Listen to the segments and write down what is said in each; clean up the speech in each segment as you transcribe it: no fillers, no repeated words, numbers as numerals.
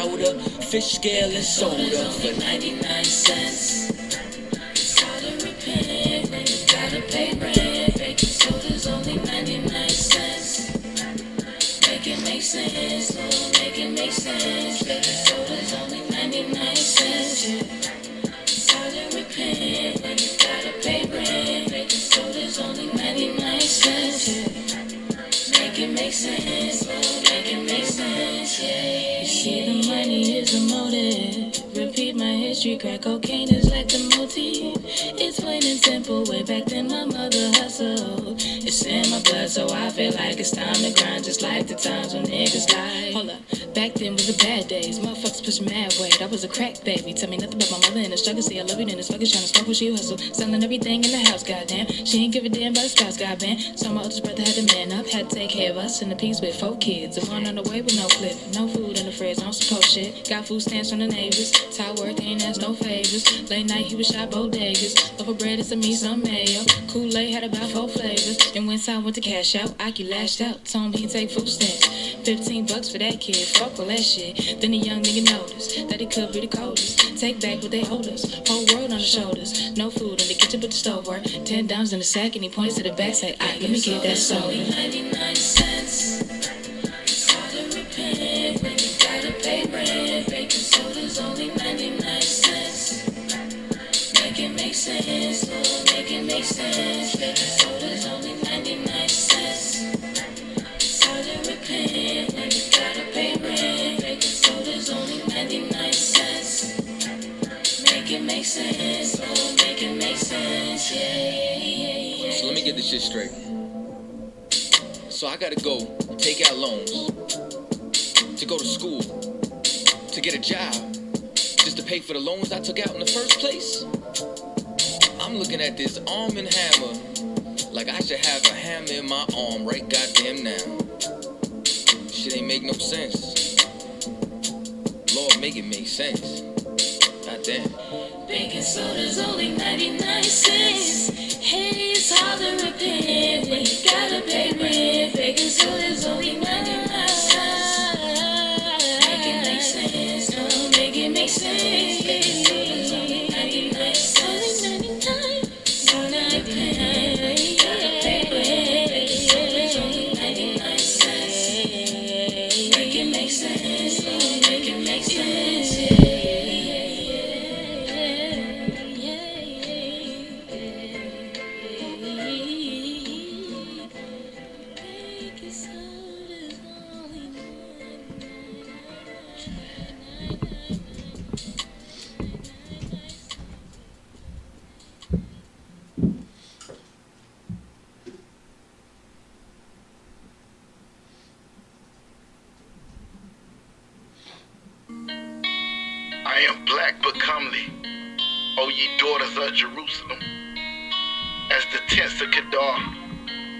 soda, fish scale and soda for 99 cents. It's hard to repent when you gotta pay rent. Baking soda's only 99 cents. Make it make sense, Lord, make it make sense. Baking soda's only 99 cents. It's hard to repent when you gotta pay rent. Baking soda's only 99 cents. Make it make sense, Lord, make it make sense, yeah. You see, the money is a motive. Repeat my history, crack cocaine is like the motif. It's plain and simple, way back then my mother hustled. It's in my blood, so I feel like it's time to grind. Just like the times when niggas lied. Hold up, back then was the bad days. Motherfuckers pushing mad weight, I was a crack baby. Tell me nothing about my mother and the struggle. See, I love you, then the fuckers trying to smoke when she hustle. Selling everything in the house, goddamn. She ain't give a damn about the spouse, goddamn. So my oldest brother had to man up, had to take care of us and the piece with 4 kids. And one on the way with no clip, no food in the fridge, don't support shit. Got food stamps from the neighbors, tired work, ain't asked no favors. Late night he was shot bodegas, loaf of bread and some meat, some mayo. Kool-Aid had about 4 flavors. And when I went to cash out, Aki lashed out, told me he'd take food stamps. $15 for that kid, fuck all that shit. Then the young nigga noticed that it could be the coldest. Take back what they owed us, whole world on the shoulders. No food in the kitchen but the stove work. $10 in the sack and he points to the back, say, aight, let me get that soda. Only 99 cents. It's hard to repent when you gotta pay rent. Baking soda's only 99 cents. Make it make sense, Lord, make it make sense. Baking soda's only 99 cents. It's hard to repent when you gotta pay rent. Baking soda's only 99 cents. Make it make sense, Lord, make it make sense, yeah. So let me get this shit straight. So I gotta go take out loans to go to school, to get a job, just to pay for the loans I took out in the first place? I'm looking at this arm and hammer like I should have a hammer in my arm right goddamn now. Shit ain't make no sense. Lord, make it make sense. Goddamn. Baking soda's only 99 cents. Hey, it's hard to repent when you gotta pay rent. Baking soda's only 99 cents. Make it make sense, no, make it make sense. Baking soda's only 99 cents. 99 cents. Gotta pay rent. Baking soda's only 99 cents. Make it make sense, no, make it make sense, yeah. I am black but comely, O ye daughters of Jerusalem. As the tents of Kedar,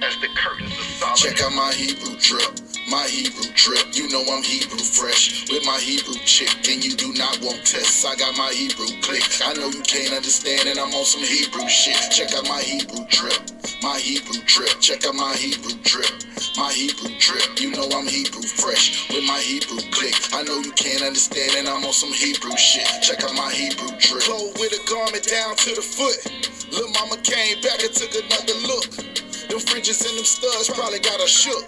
as the curtains of Solomon. Check out my Hebrew drip, my Hebrew drip. You know I'm Hebrew fresh with my Hebrew chick, and you do not want tests. I got my Hebrew click. I know you can't understand, and I'm on some Hebrew shit. Check out my Hebrew drip, my Hebrew drip. Check out my Hebrew drip, my Hebrew drip. You know I'm Hebrew fresh with my Hebrew click. I know you can't understand, and I'm on some Hebrew shit. Check out my Hebrew drip. Clothes with a garment down to the foot. Lil' mama came back and took another look. Them fringes and them studs probably got her shook.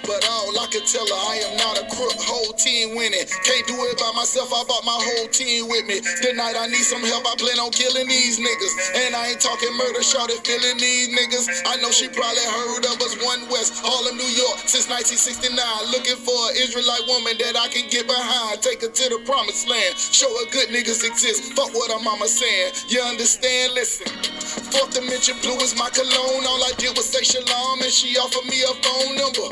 But all I can tell her, I am not a crook. Whole team winning. Can't do it by myself, I brought my whole team with me. Tonight I need some help, I plan on killing these niggas. And I ain't talking murder, shorty feeling these niggas. I know she probably heard of us, One West, Harlem, New York, since 1969. Looking for an Israelite woman that I can get behind. Take her to the promised land, show her good niggas exist. Fuck what her mama saying, you understand? Listen. Fourth dimension blue is my cologne. All I did was say shalom and she offered me a phone number.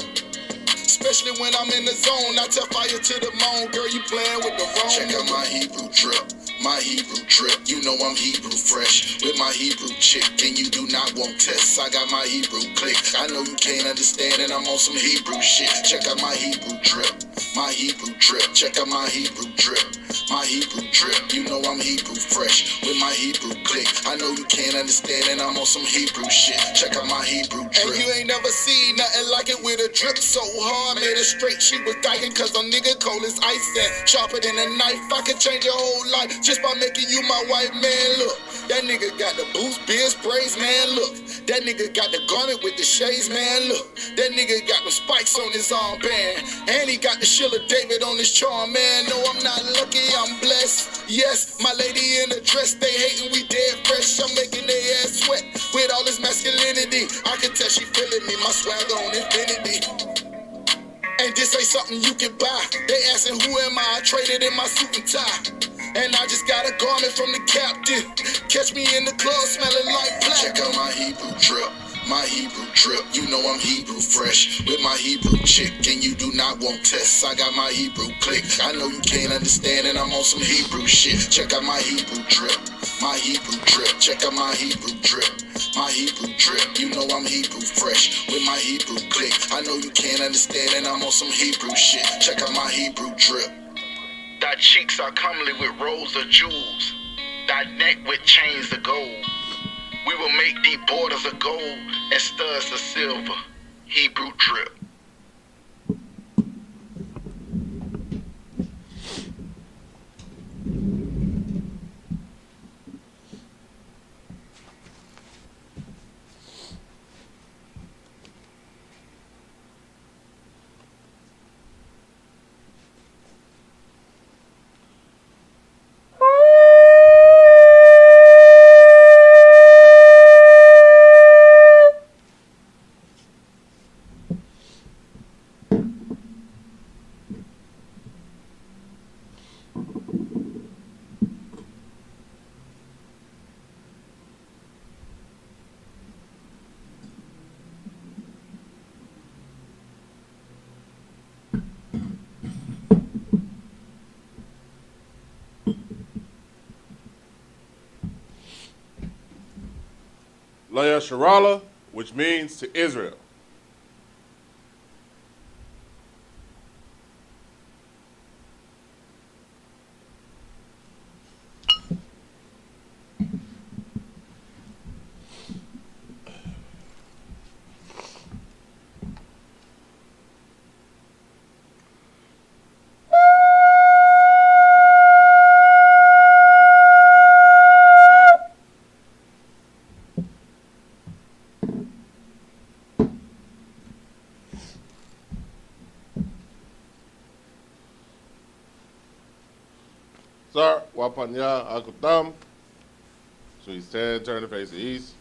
Especially when I'm in the zone, I tell fire to the moon. Girl, you playing with the wrong. Check out my Hebrew drip, my Hebrew drip. You know I'm Hebrew fresh with my Hebrew chick, and you do not want tests. I got my Hebrew click. I know you can't understand, and I'm on some Hebrew shit. Check out my Hebrew drip, my Hebrew drip. Check out my Hebrew drip, My Hebrew drip, you know I'm Hebrew fresh with my Hebrew click. I know you can't understand and I'm on some Hebrew shit. Check out my Hebrew drip. And you ain't never seen nothing like it with a drip so hard. Made her straight, she was dying cause a nigga cold as ice and sharper than a knife. I could change your whole life just by making you my white man. Look, that nigga got the boost, beer sprays, man. Look, that nigga got the garment with the shades, man. Look, that nigga got the spikes on his armband. And he got the Sheila David on his charm, man. No, I'm not lucky, I'm blessed. Yes, my lady in the dress, they hating, we dead fresh. I'm making their ass sweat with all this masculinity. I can tell she feeling me, my swagger on infinity. And this ain't something you can buy. They asking who am I traded in my suit and tie. And I just got a garment from the captain. Catch me in the club smelling like platinum. Check out my Hebrew drip. My Hebrew trip, you know I'm Hebrew fresh with my Hebrew chick, and you do not want tests. I got my Hebrew click. I know you can't understand, and I'm on some Hebrew shit. Check out my Hebrew drip, my Hebrew drip. Check out my Hebrew drip, my Hebrew drip. You know I'm Hebrew fresh with my Hebrew click. I know you can't understand, and I'm on some Hebrew shit. Check out my Hebrew drip. Thy cheeks are comely with rows of jewels, thy neck with chains of gold. We will make thee borders of gold and studs of silver. Hebrew drip. Yasharala, which means to Israel. Sir, Wapanya Akutam. So he said, turn to face the east.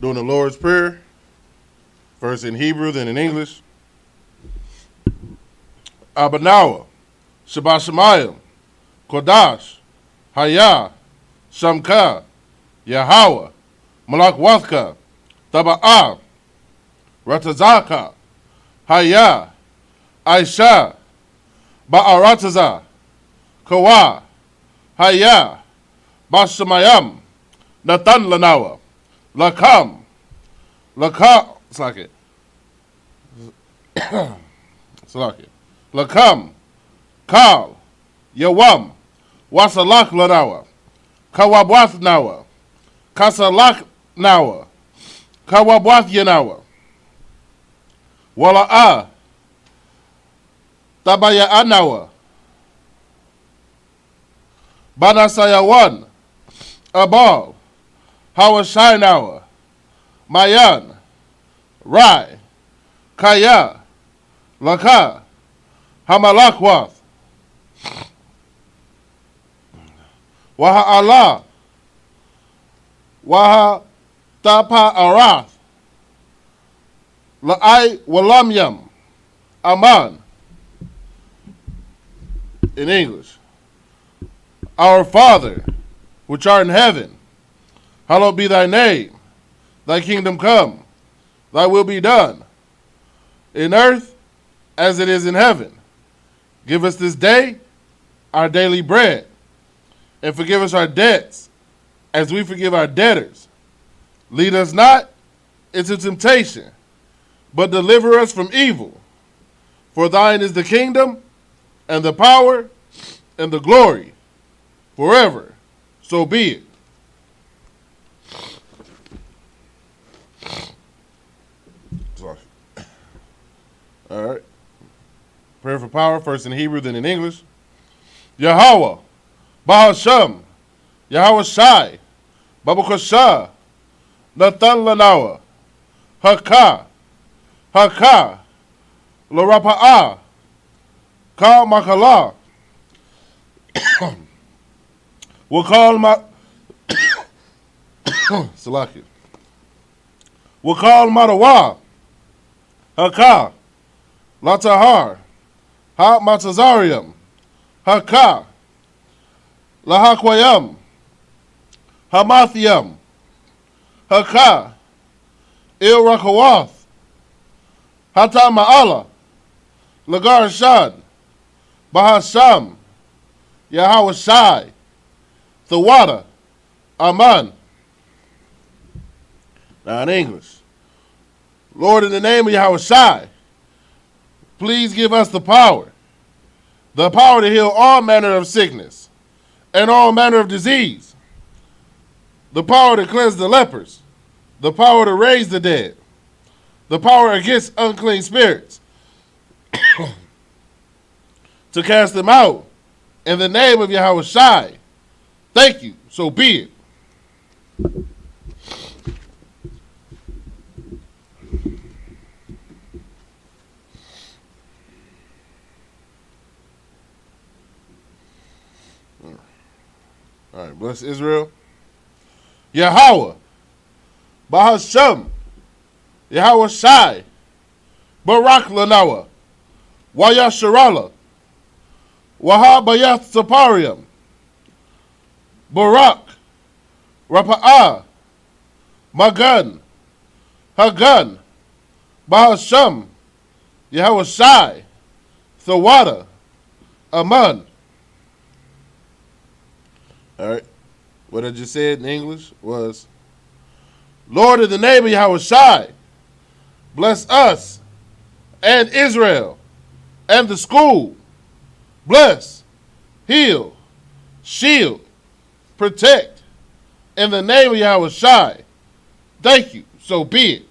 Doing the Lord's Prayer, first in Hebrew, then in English. Abanawa, Shabbat Shemayim, Kodash, Hayah, Shamka, Yahweh, Malak Wathka, Taba'ah, Ratazaka, Hayah, Aisha, Ba'arataza, Kawa, Hayah, Bashamayam, Natan Lanawa, Lakam, Slaki, Lakam, Kal, Yawam, Wasalak Lanawa, Kawabwath Nawa, Kasalak Nawa, Kawabwath Yanawa, Wala'a, Tabaya Anawa, Banasayawan, Abal, Hawashainawa, Mayan, Rai, Kaya, Laka, Hamalakwath, Waha Allah, Waha Tapa Arath, La'ai Walamyam, Aman, in English. Our Father, which art in heaven, hallowed be thy name. Thy kingdom come, thy will be done, in earth as it is in heaven. Give us this day our daily bread, and forgive us our debts as we forgive our debtors. Lead us not into temptation, but deliver us from evil. For thine is the kingdom, and the power, and the glory, forever. So be it. All right. Prayer for power, first in Hebrew, then in English. Yahweh, Bahasham, Yahweh Shai, Babakasha, Nathan Lanawa, Haka, Haka, Larapa'a, Ka Makala, Wakal Ma, Salaki, Wakal Matawa, Haka, Latahar, Ha Matazarium, Haka, Lahakwayam, Hamathium, Haka, Il Rakawath, Hata Ma'ala, Lagar Shad, Bahasham, Yahweh Shai, Thawada, Aman. Now in English. Lord, in the name of Yahweh Shai, please give us the power to heal all manner of sickness and all manner of disease, the power to cleanse the lepers, the power to raise the dead, the power against unclean spirits, to cast them out in the name of Yahweh Shai. Thank you, so be it. All right, bless Israel. Yahweh, Bahasham, Yahweh Shai, Barak Lanawa, Wayasharala, Wahabayath Saparium, Barak, Rapa'ah, Magan, Hagan, Bahasham, Yahweh Shai, Thawada, Aman. All right. What I just said in English was, Lord, in the name of Yahweh Shai, bless us and Israel and the school. Bless, heal, shield, protect, in the name of Yahweh Shai. Thank you. So be it.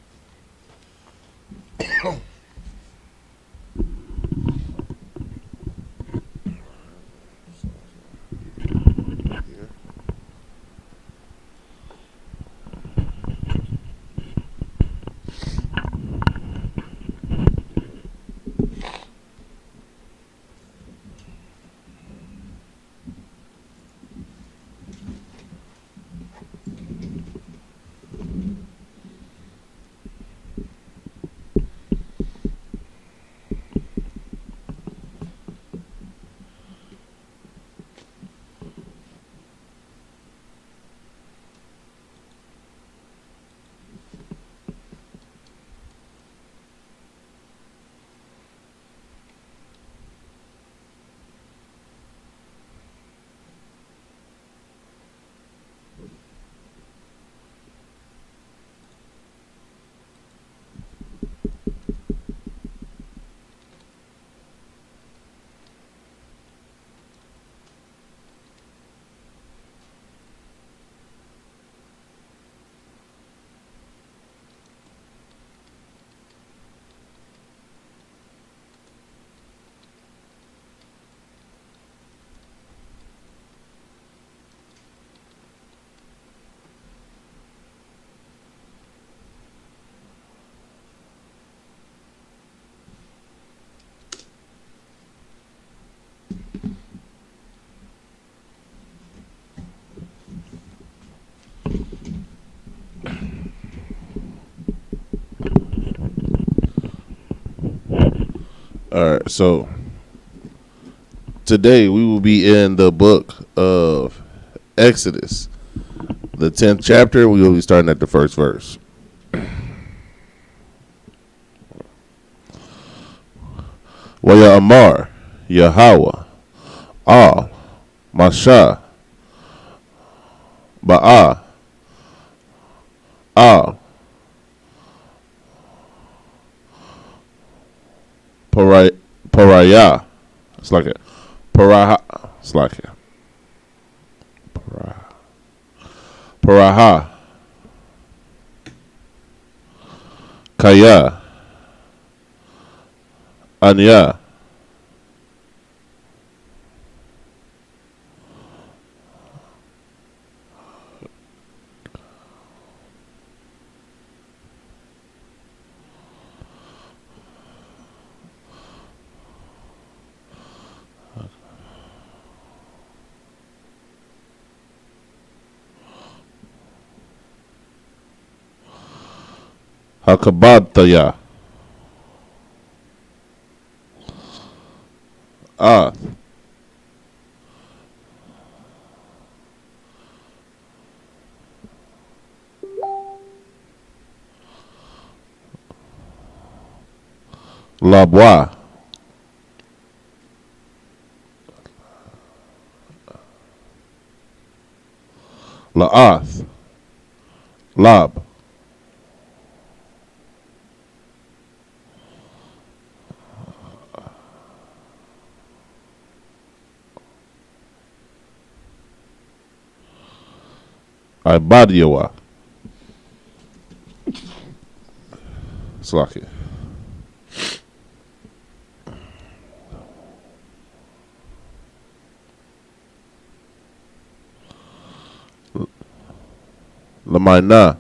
All right, so Today we will be in the book of Exodus, the 10th chapter. We will be starting at the first verse. Waya Amar, Yahweh, Al, Masha, Ba'a, Al, Paraya. It's like it. Paraha. It's like it. Paraha. Kaya. Anya. Hakabadtaya. Ath. Labwa. La'ath. Lab. Ibadiyawa. It's like it. Lamaina.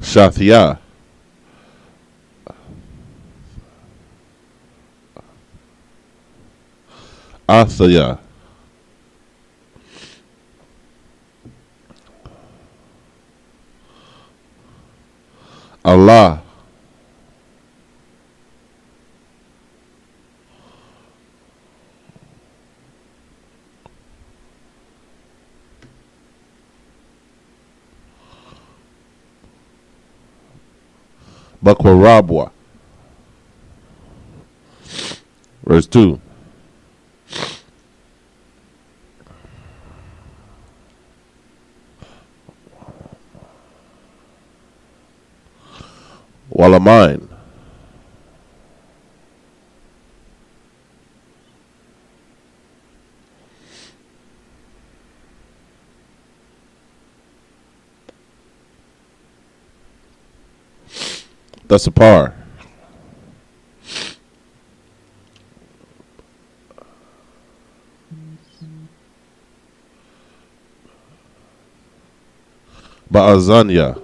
Shathia. Athaya. Allah. Bakwarabwa. Verse 2. Walamine. That's a par. Ba'azanya.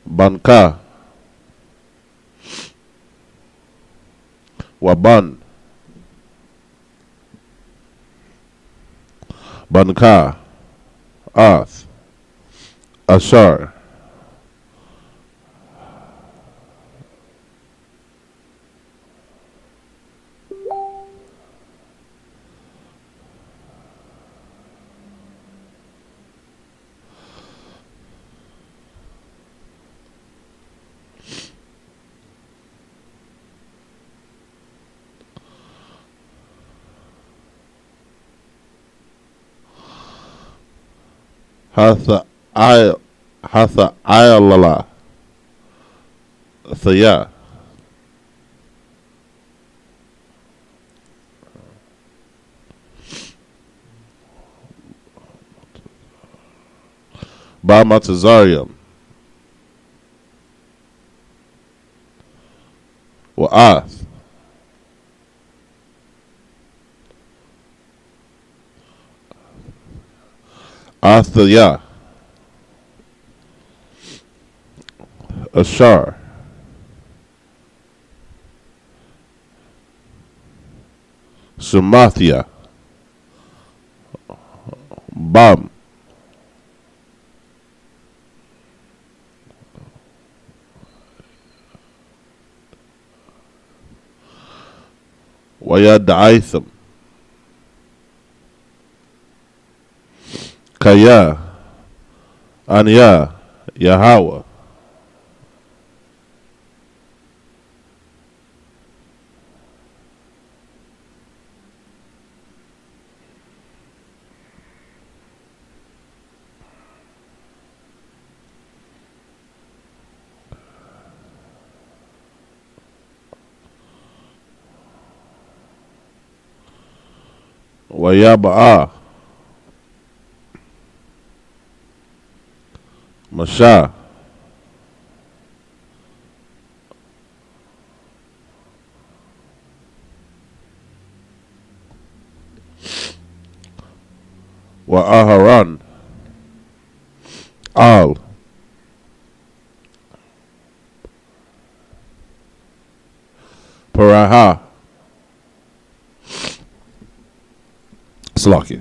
Banka. Waban. Banka. Ath. Ashar. Hatha Ayalala. Thaya. Bamatazarium. Wa'ath. Athaya. Ashar. Sumathia. Bam. Wayad Aitham. Kaya. Anya. Yahweh. Wayaba'a. Masha. Wa Aharon. Al. Paraha. Slakia.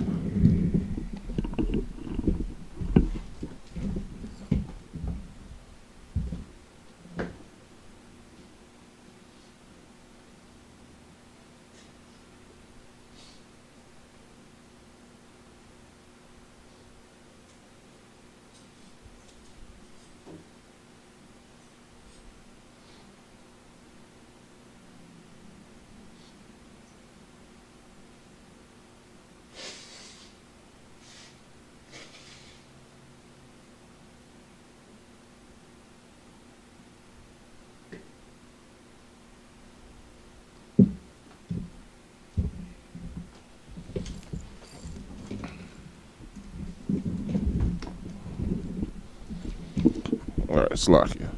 All right, Slakia.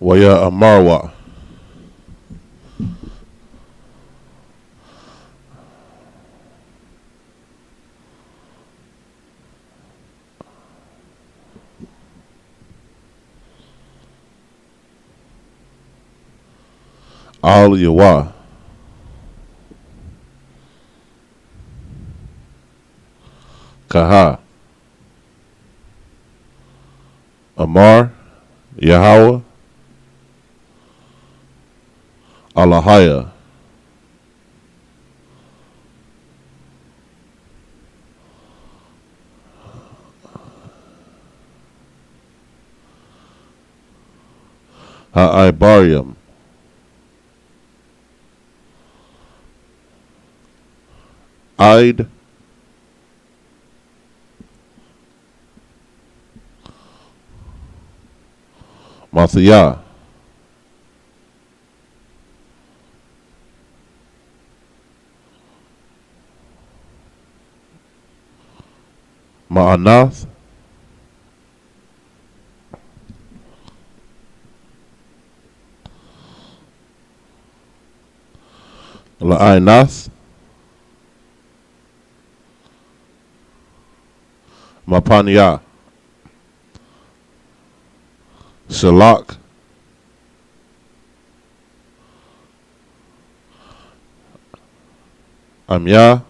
Waya Amarwa. Al Yawa. Kaha. Amar. Yahweh. Alahaya. Ha'ibarium. Id. Mathia. Ma'anath. La'inath. Mapanya. Shalak. Amya.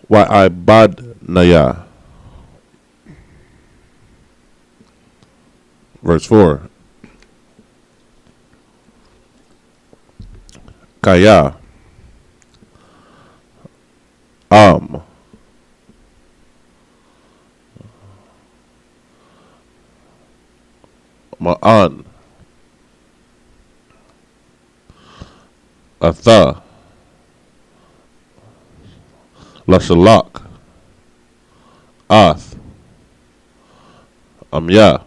Wa'ibadnaya. Verse 4. Kaya. Ma'an. Atha. Lashalak. Ath. Amya.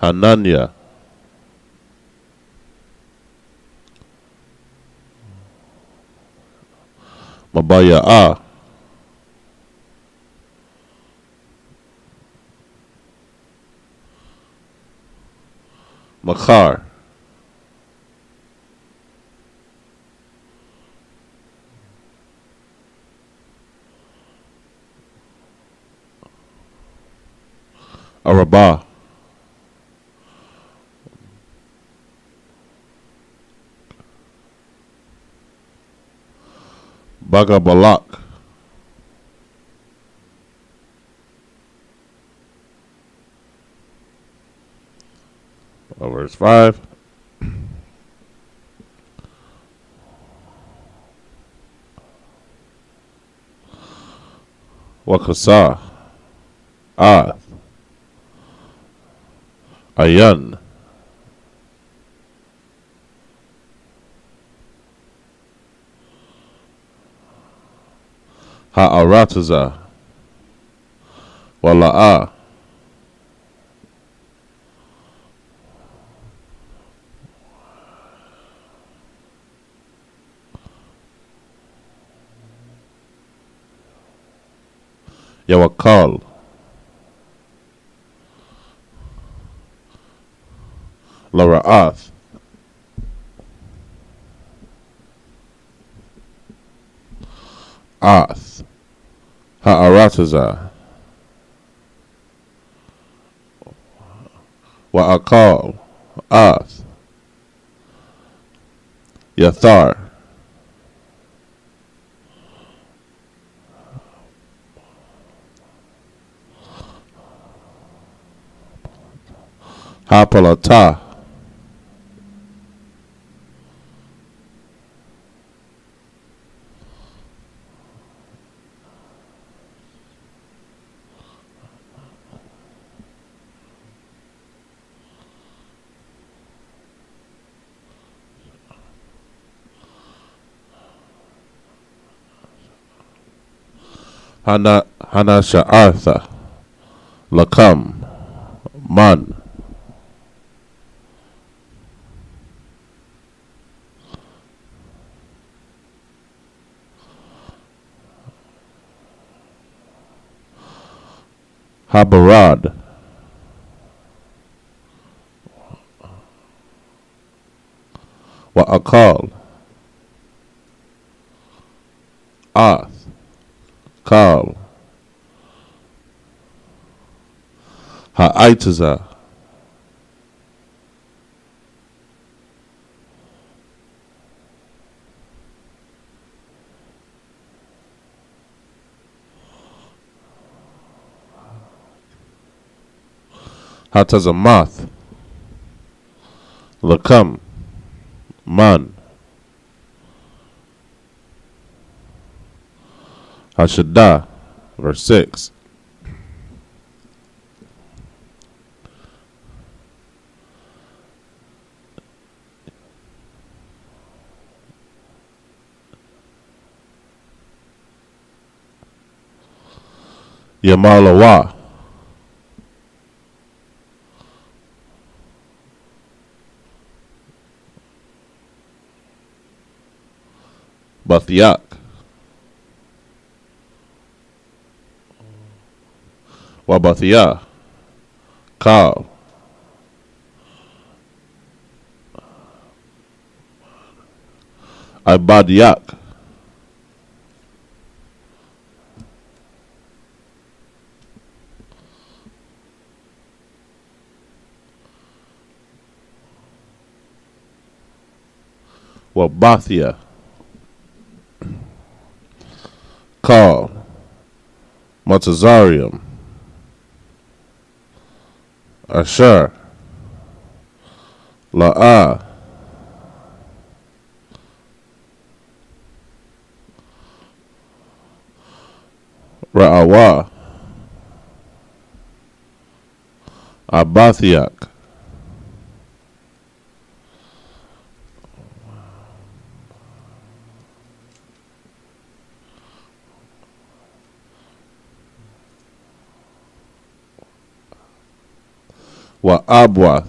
Hananya, Mabaya'a, Makar, Arabah, Bagabalak, verse 5. Wakasa, Ath, Ayan, Ha'arataza, Wala'a, Yawakal, Lara'ath, Ath, Ha'arataza, Wa'akal, Ath, Yathar, Hapalata, Hanasha'artha, Lakam, Man, Habarad, Wa'akal, Ath, Kal, Ha'itaza, Hatazamath, Lakam, Man, Hashadah, verse 6. Yamalawa, Bathyak, Wabathia, Kal, Ibadiak, Wabathia, Kal, Matazarium, Asher, La'ah, Ra'awa, Abathiak, wa abwath.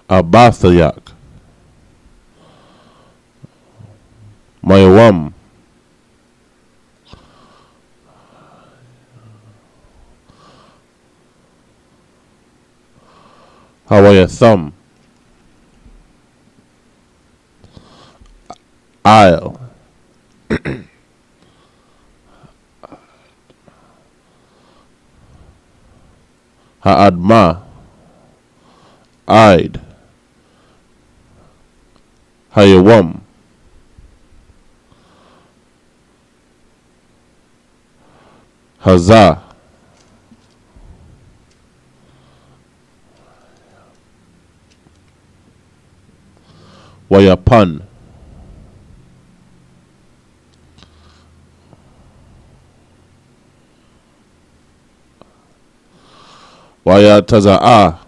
Abathayak. Mayawam. Hawayatham. Isle. Ha'adma. Ide. Hayawam. Hazah. Wayapan. Wayataza'a.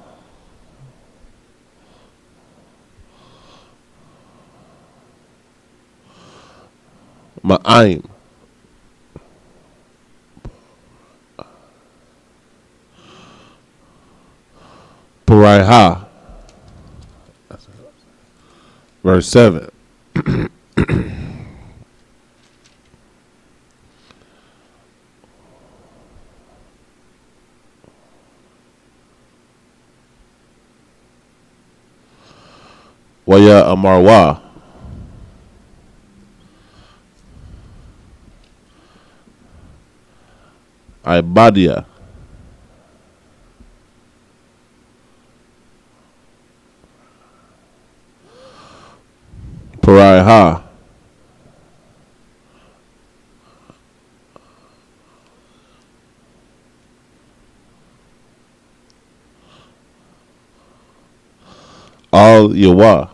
Ma'aim. Paraiha. Verse 7. Waya Amarwa. Ibadia. Paraiha. Al Yawa.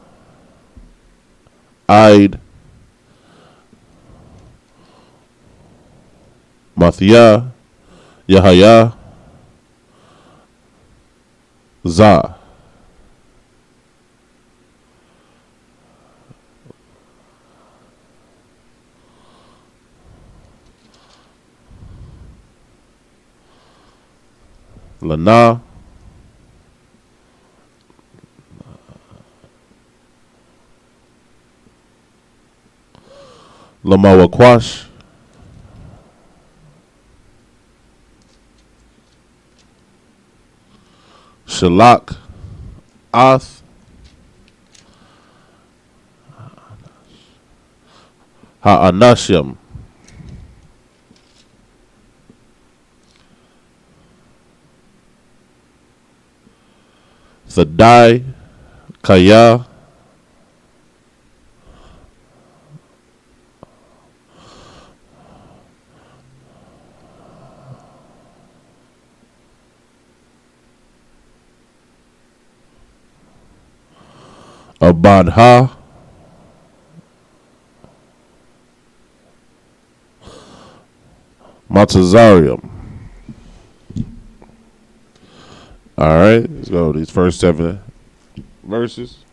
Ide. Mathia. Yahaya. Za. Lana. Lamawakwash. Shalak. Ath. Ha'anashim. Thadai. Kaya. Abadha. Matazarium. All right, let's go. These first 7 verses.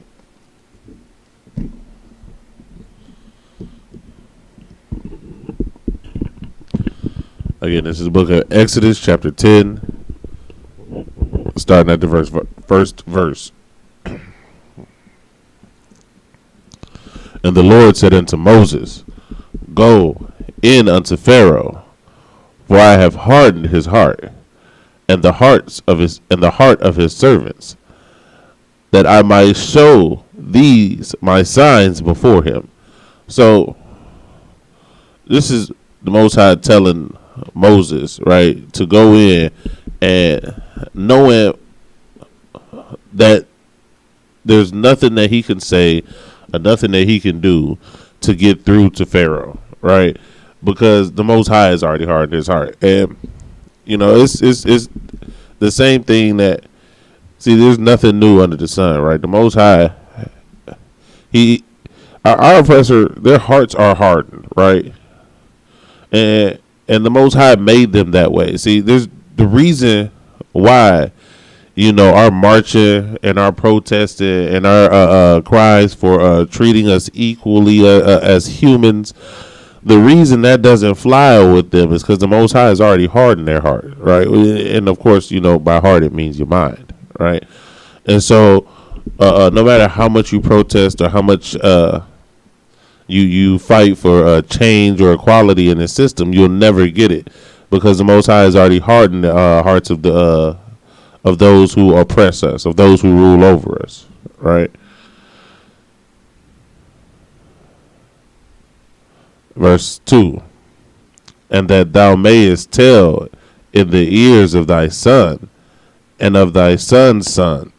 Again, this is the book of Exodus, chapter 10, starting at the first verse. And the Lord said unto Moses, Go in unto Pharaoh, for I have hardened his heart, and the heart of his servants, that I might show these my signs before him. So this is the Most High telling Moses, right, to go in and knowing that there's nothing that he can say or nothing that he can do to get through to Pharaoh, right? Because the Most High has already hardened his heart. And, you know, it's the same thing that, see, there's nothing new under the sun, right? The Most High, our oppressor, their hearts are hardened, right? And the Most High made them that way. See, there's the reason why our marching and our protesting and our cries for treating us equally as humans, the reason that doesn't fly with them is because the Most High has already hardened their heart, right? And of course, by heart it means your mind, right? And so, no matter how much you protest or how much you fight for change or equality in the system, you'll never get it because the Most High has already hardened the hearts of those who oppress us, of those who rule over us, right? Verse 2, and that thou mayest tell in the ears of thy son and of thy son's son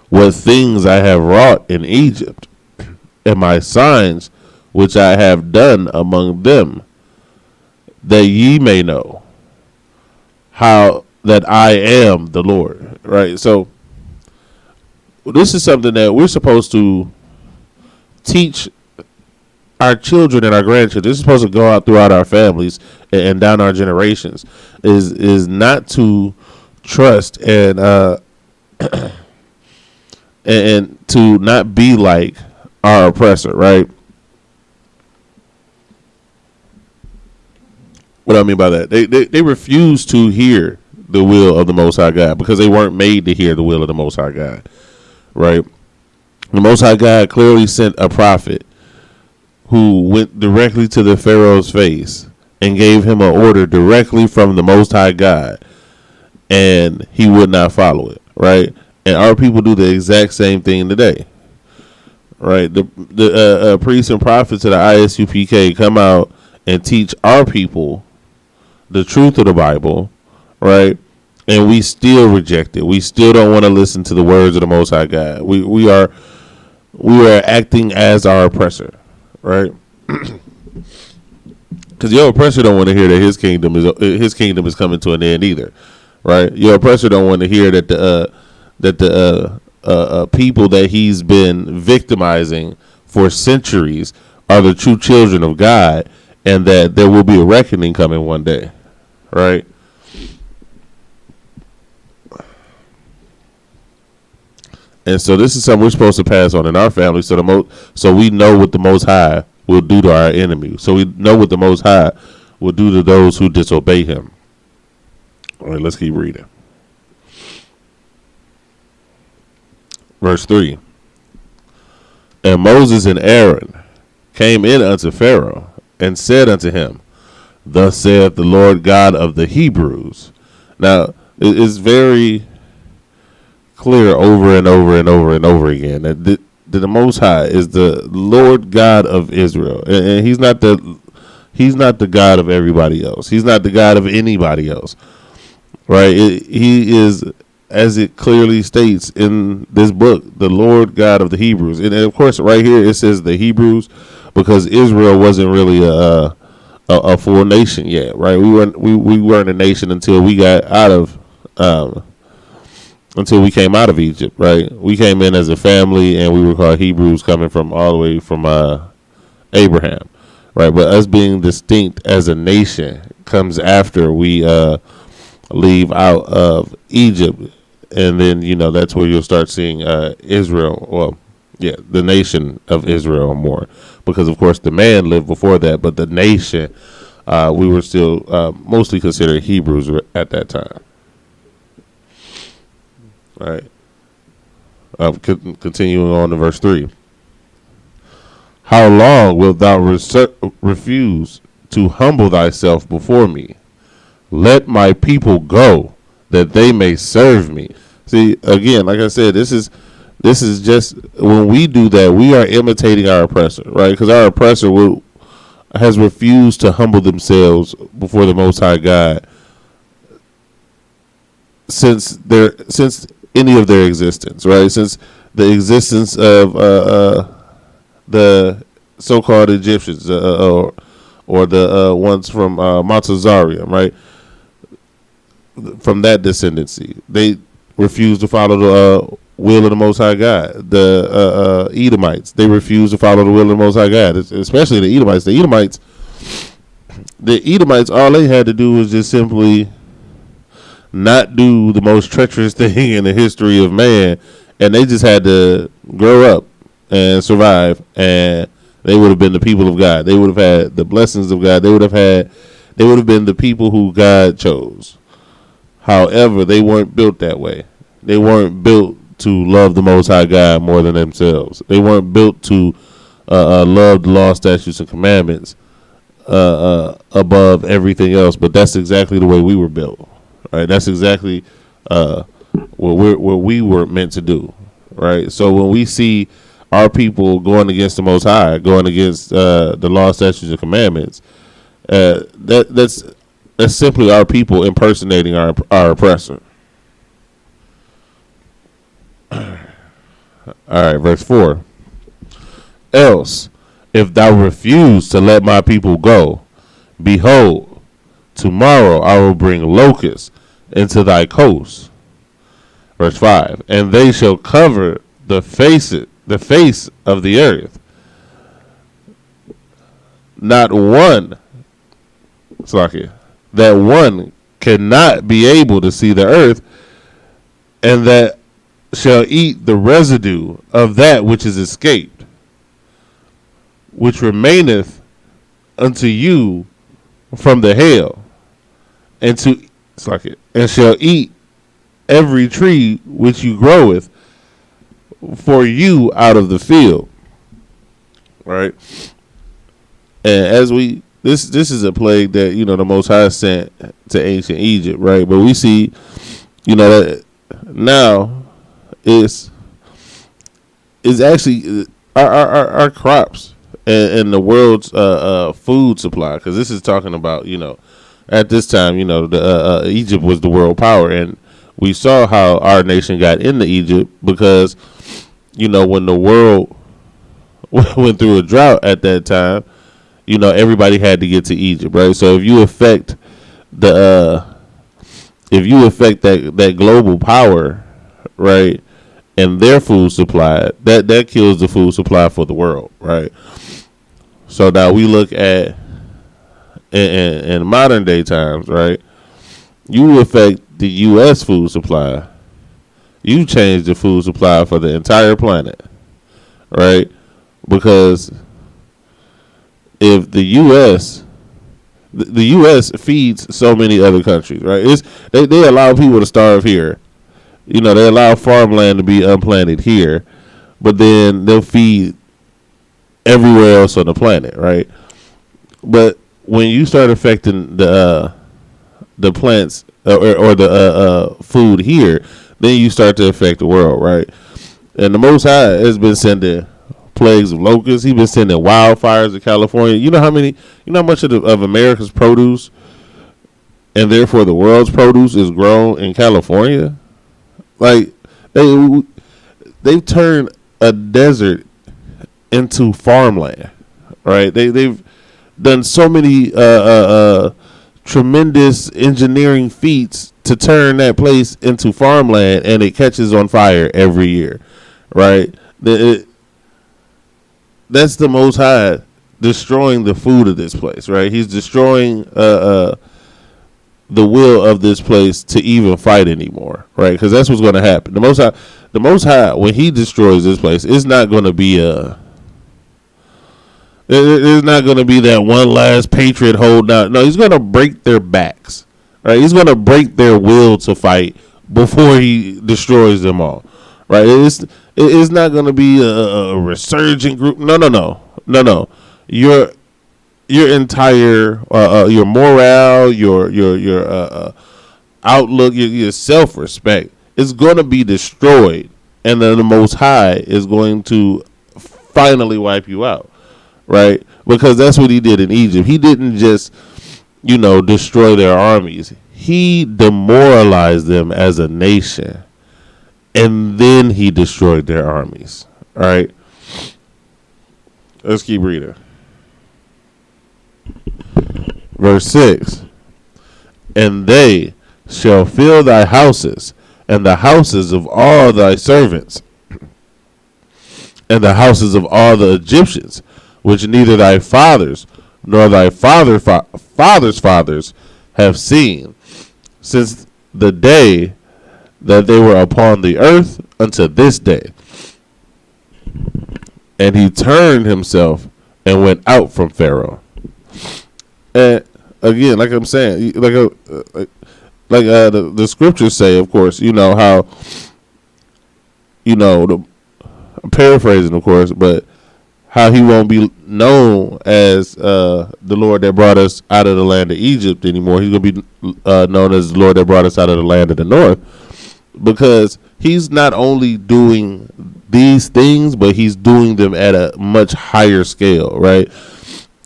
what things I have wrought in Egypt, and my signs which I have done among them, that ye may know how that I am the Lord. Right? So this is something that we're supposed to teach our children and our grandchildren. This is supposed to go out throughout our families and down our generations. Is not to trust and and to not be like our oppressor, right? What do I mean by that? They refuse to hear the will of the Most High God because they weren't made to hear the will of the Most High God, right? The Most High God clearly sent a prophet who went directly to the Pharaoh's face and gave him an order directly from the Most High God, and he would not follow it, right? And our people do the exact same thing today, right? The priests and prophets of the ISUPK come out and teach our people the truth of the Bible, right? And we still reject it. We still don't want to listen to the words of the Most High God. We are acting as our oppressor, right? Because your oppressor don't want to hear that his kingdom is coming to an end either, right? Your oppressor don't want to hear that the people that he's been victimizing for centuries are the true children of God, and that there will be a reckoning coming one day, right? And so this is something we're supposed to pass on in our family, so we know what the Most High will do to our enemy. So we know what the Most High will do to those who disobey him. All right, let's keep reading. Verse 3. And Moses and Aaron came in unto Pharaoh and said unto him, Thus saith the Lord God of the Hebrews. Now, it's very clear over and over and over and over again that the Most High is the Lord God of Israel, and he's not the God of everybody else. He's not the God of anybody else, right? He is, as it clearly states in this book, the Lord God of the Hebrews. And of course, right here it says the Hebrews because Israel wasn't really a full nation yet, right? We weren't a nation until we got out of until we came out of Egypt, right? We came in as a family, and we were called Hebrews, coming from all the way from Abraham, right? But us being distinct as a nation comes after we leave out of Egypt, and then that's where you'll start seeing Israel, well, yeah, the nation of Israel more, because of course the man lived before that, but the nation, we were still mostly considered Hebrews at that time. All right. Continuing on to verse 3. How long wilt thou refuse to humble thyself before me? Let my people go, that they may serve me. See, again, like I said, this is just, when we do that, we are imitating our oppressor, right? Because our oppressor has refused to humble themselves before the Most High God since any of their existence, right? Since the existence of the so-called Egyptians or the ones from Mount Zarium, right? From that descendancy, they refused to follow the will of the Most High God. The Edomites, they refused to follow the will of the Most High God, especially the Edomites. The Edomites, all they had to do was just simply not do the most treacherous thing in the history of man, and they just had to grow up and survive, and they would have been the people of God. They would have had the blessings of God. They would have been the people who God chose. However, they weren't built that way. They weren't built to love the Most High God more than themselves. They weren't built to love the law, statutes, and commandments above everything else. But that's exactly the way we were built. Right? That's exactly what we were meant to do. Right? So when we see our people going against the Most High, going against the law, statutes, and commandments, that's simply our people impersonating our oppressor. All right, verse 4. Else, if thou refuse to let my people go, behold, tomorrow I will bring locusts into thy coast. Verse 5. And they shall cover the face of the earth. Not one, that one cannot be able to see the earth, and that shall eat the residue of that which is escaped, which remaineth unto you from the hail, and shall eat every tree which you groweth for you out of the field. Right? And as this is a plague that, the Most High sent to ancient Egypt, right? But we see, that now is actually our crops and the world's food supply, because this is talking about, at this time, Egypt was the world power, and we saw how our nation got into Egypt because, when the world went through a drought at that time, everybody had to get to Egypt, right? So if you affect that global power, right, and their food supply, that kills the food supply for the world, right? So now we look at in modern day times, right? You affect the U.S. food supply, you change the food supply for the entire planet, right? Because if the U.S. feeds so many other countries, right? They allow people to starve here. They allow farmland to be unplanted here, but then they'll feed everywhere else on the planet, right? But when you start affecting the plants or the food here, then you start to affect the world, right? And the Most High has been sending plagues of locusts. He's been sending wildfires to California. You know how much of America's produce, and therefore the world's produce, is grown in California? Like, they've turned a desert into farmland, right? They've done so many tremendous engineering feats to turn that place into farmland, and it catches on fire every year, right? That's the Most High destroying the food of this place, right? He's destroying the will of this place to even fight anymore, right? Because that's what's going to happen. The Most High, when He destroys this place, it's not going to be there's not going to be that one last patriot holding out. No, He's going to break their backs, right? He's going to break their will to fight before He destroys them all, right? It's not going to be a resurgent group. No. Your entire your morale, your outlook, your self-respect is going to be destroyed, and then the Most High is going to finally wipe you out, right? Because that's what He did in Egypt. He didn't just, destroy their armies. He demoralized them as a nation, and then He destroyed their armies. All right, let's keep reading. Verse 6. And they shall fill thy houses, and the houses of all thy servants, and the houses of all the Egyptians, which neither thy fathers nor thy fathers' fathers have seen, since the day that they were upon the earth unto this day. And he turned himself and went out from Pharaoh. And again, like I'm saying, the scriptures say, of course, you know how, I'm paraphrasing, of course, but how he won't be known as the Lord that brought us out of the land of Egypt anymore. He's going to be known as the Lord that brought us out of the land of the north, because he's not only doing these things, but he's doing them at a much higher scale, right?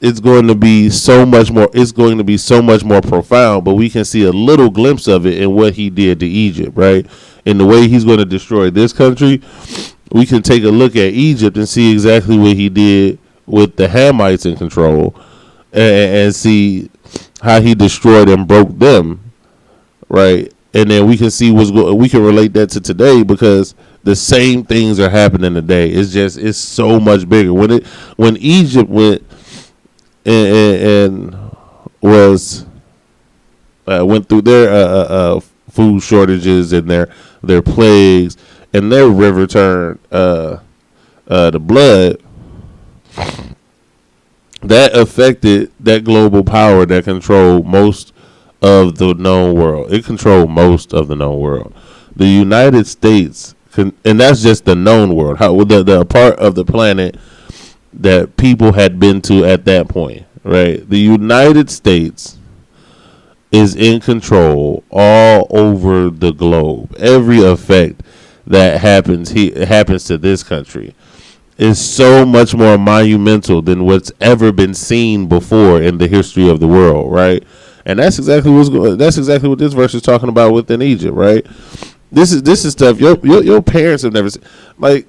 It's going to be so much more. It's going to be so much more profound, but we can see a little glimpse of it in what he did to Egypt, right? In the way he's going to destroy this country, we can take a look at Egypt and see exactly what he did with the Hamites in control, and see how he destroyed and broke them, right? And then we can see we can relate that to today, because the same things are happening today. It's so much bigger. When Egypt went and was went through their food shortages and their plagues, and their river turned the blood, that affected that global power that controlled most of the known world. It controlled most of the known world. The United States, and that's just the known world, how the part of the planet that people had been to at that point, right? The United States is in control all over the globe. Every effect that happens to this country is so much more monumental than what's ever been seen before in the history of the world, right? And that's exactly what this verse is talking about within Egypt, right? This is stuff your parents have never seen. Like,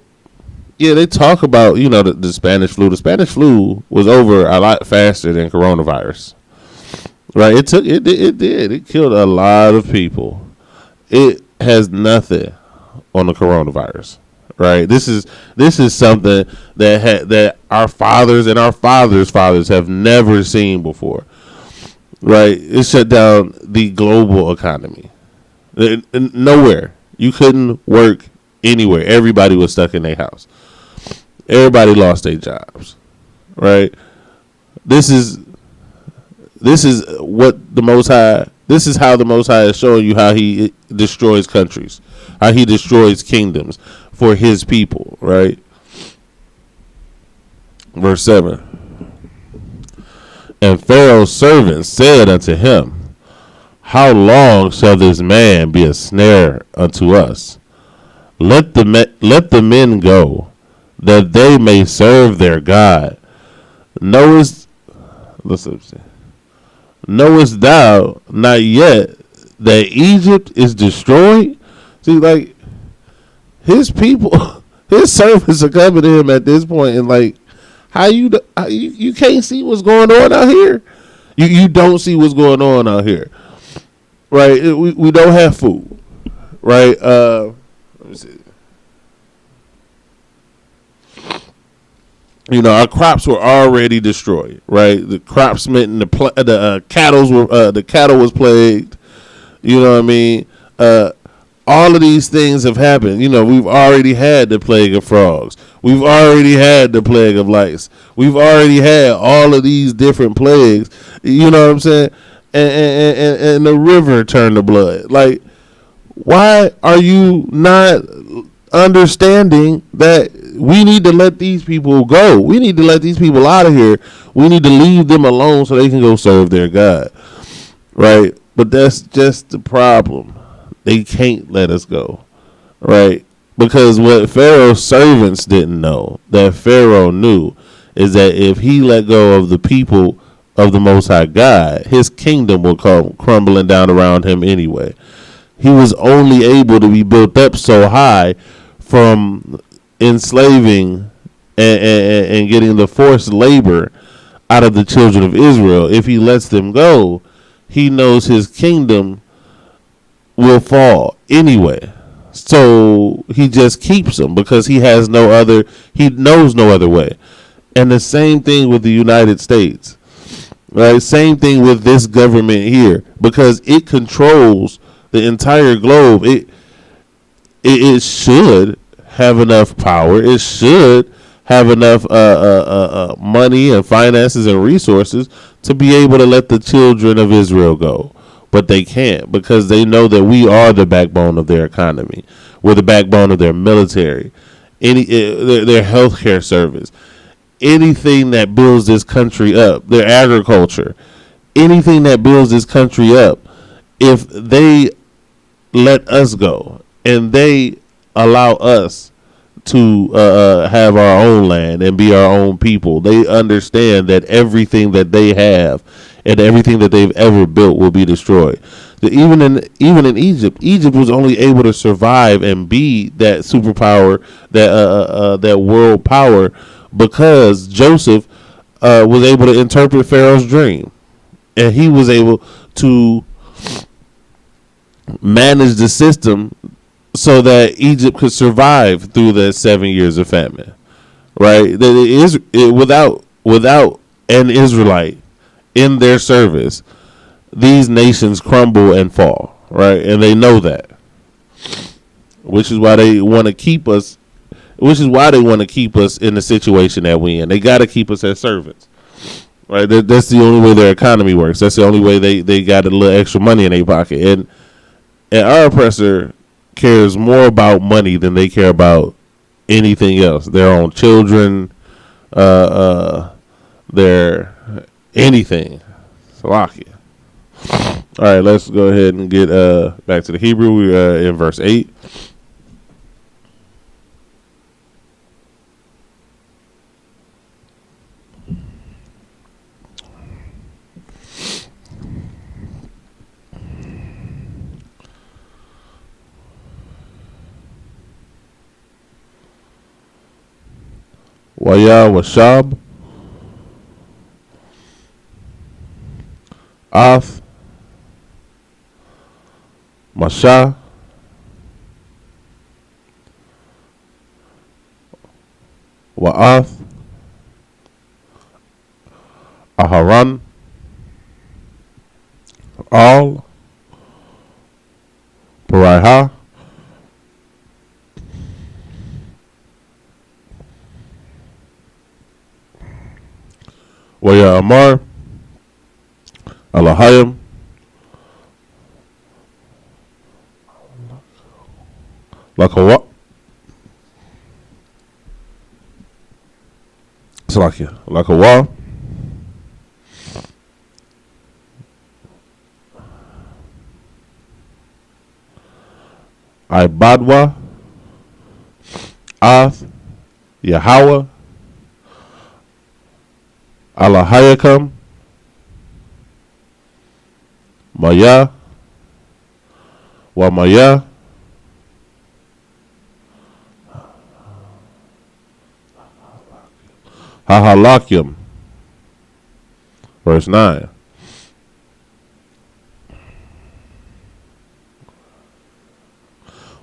yeah, they talk about, the Spanish flu. The Spanish flu was over a lot faster than coronavirus, right? It killed a lot of people. It has nothing on the coronavirus, right? This is something that our fathers and our fathers' fathers have never seen before, right? It shut down the global economy. Nowhere. You couldn't work anywhere. Everybody was stuck in their house. Everybody lost their jobs, right? This is what the Most High. This is how the Most High is showing you how he destroys countries, how he destroys kingdoms for his people, right? Verse 7. And Pharaoh's servants said unto him, how long shall this man be a snare unto us? Let the men go, that they may serve their God. Knowest thou not yet that Egypt is destroyed? See, like, his people, his servants are coming to him at this point, and like, how you can't see what's going on out here? You don't see what's going on out here, right? We don't have food, right? Let me see. Our crops were already destroyed, right? The crops smitten, the cattle was plagued. You know what I mean? All of these things have happened. We've already had the plague of frogs. We've already had the plague of lice. We've already had all of these different plagues. You know what I'm saying? And the river turned to blood. Like, why are you not understanding that we need to let these people go? We need to let these people out of here. We need to leave them alone so they can go serve their God, right? But that's just the problem. They can't let us go, right? Because what Pharaoh's servants didn't know, that Pharaoh knew, is that if he let go of the people of the Most High God, his kingdom will come crumbling down around him anyway. He was only able to be built up so high from enslaving and getting the forced labor out of the children of Israel. If he lets them go, he knows his kingdom will fall anyway. So he just keeps them because he knows no other way. And the same thing with the United States, right? Same thing with this government here, because it controls the entire globe, it should have enough power. It should have enough money and finances and resources to be able to let the children of Israel go. But they can't, because they know that we are the backbone of their economy. We're the backbone of their military, their healthcare service, anything that builds this country up, their agriculture, anything that builds this country up. If they let us go and they allow us to have our own land and be our own people, they understand that everything that they have and everything that they've ever built will be destroyed. Even in Egypt was only able to survive and be that superpower, that world power, because Joseph was able to interpret Pharaoh's dream, and he was able to manage the system so that Egypt could survive through the 7 years of famine. Right? Without an Israelite in their service, these nations crumble and fall. Right? And they know that, which is why they want to keep us. Which is why they want to keep us in the situation that we in. They got to keep us as servants. Right? That's the only way their economy works. That's the only way they got a little extra money in their pocket. And our oppressor cares more about money than they care about anything else. Their own children, their anything. Salakia. All right, let's go ahead and get back to the Hebrew. We're in verse 8. Waya Washab Ath Masha Wa'ath Aharan Al Paraiha Waya Amar Alahayim Lakawa Salakia Lakawa Ibadwa Ath Yahweh Alahayakam Maya Wa Maya Hahalakim. Verse 9.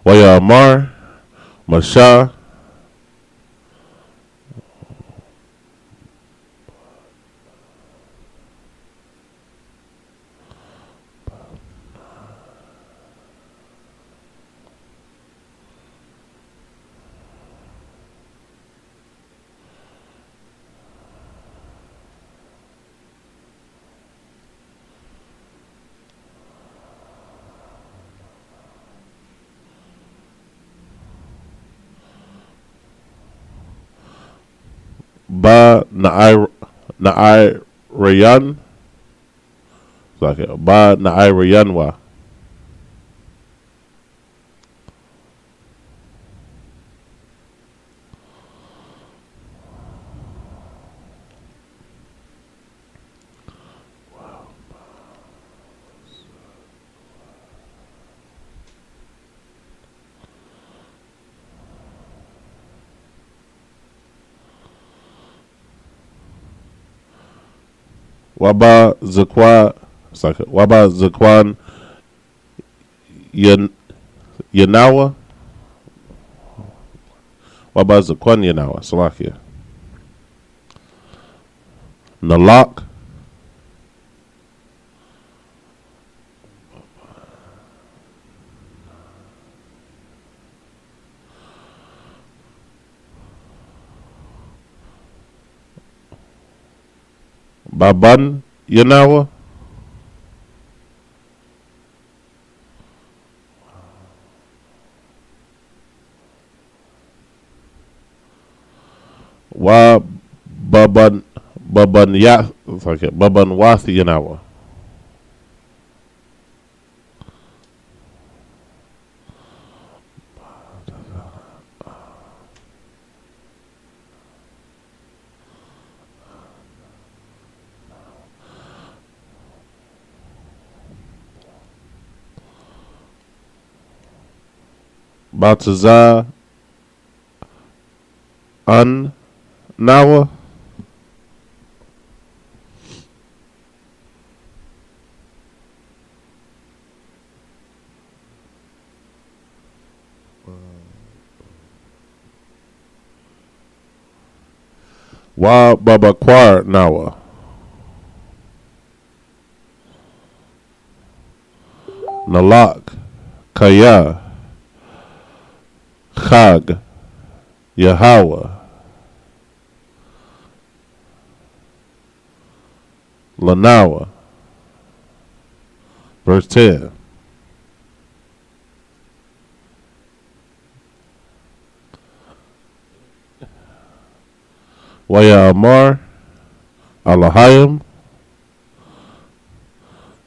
Waya Amar Masha Ba Nairayan. Ba Nairayanwa. Waba Zakwan Yanawa. Waba Zakwan Yanawa. Salakia. Nalak. Baban Yanawa. Wa Baban Wath Yanawa. Baltazar Un Nawa. Wa Baba Kwar Nawa. Nalak Kaya Chag Yahweh Lanawa. Verse 10. Waya Amar Alahayim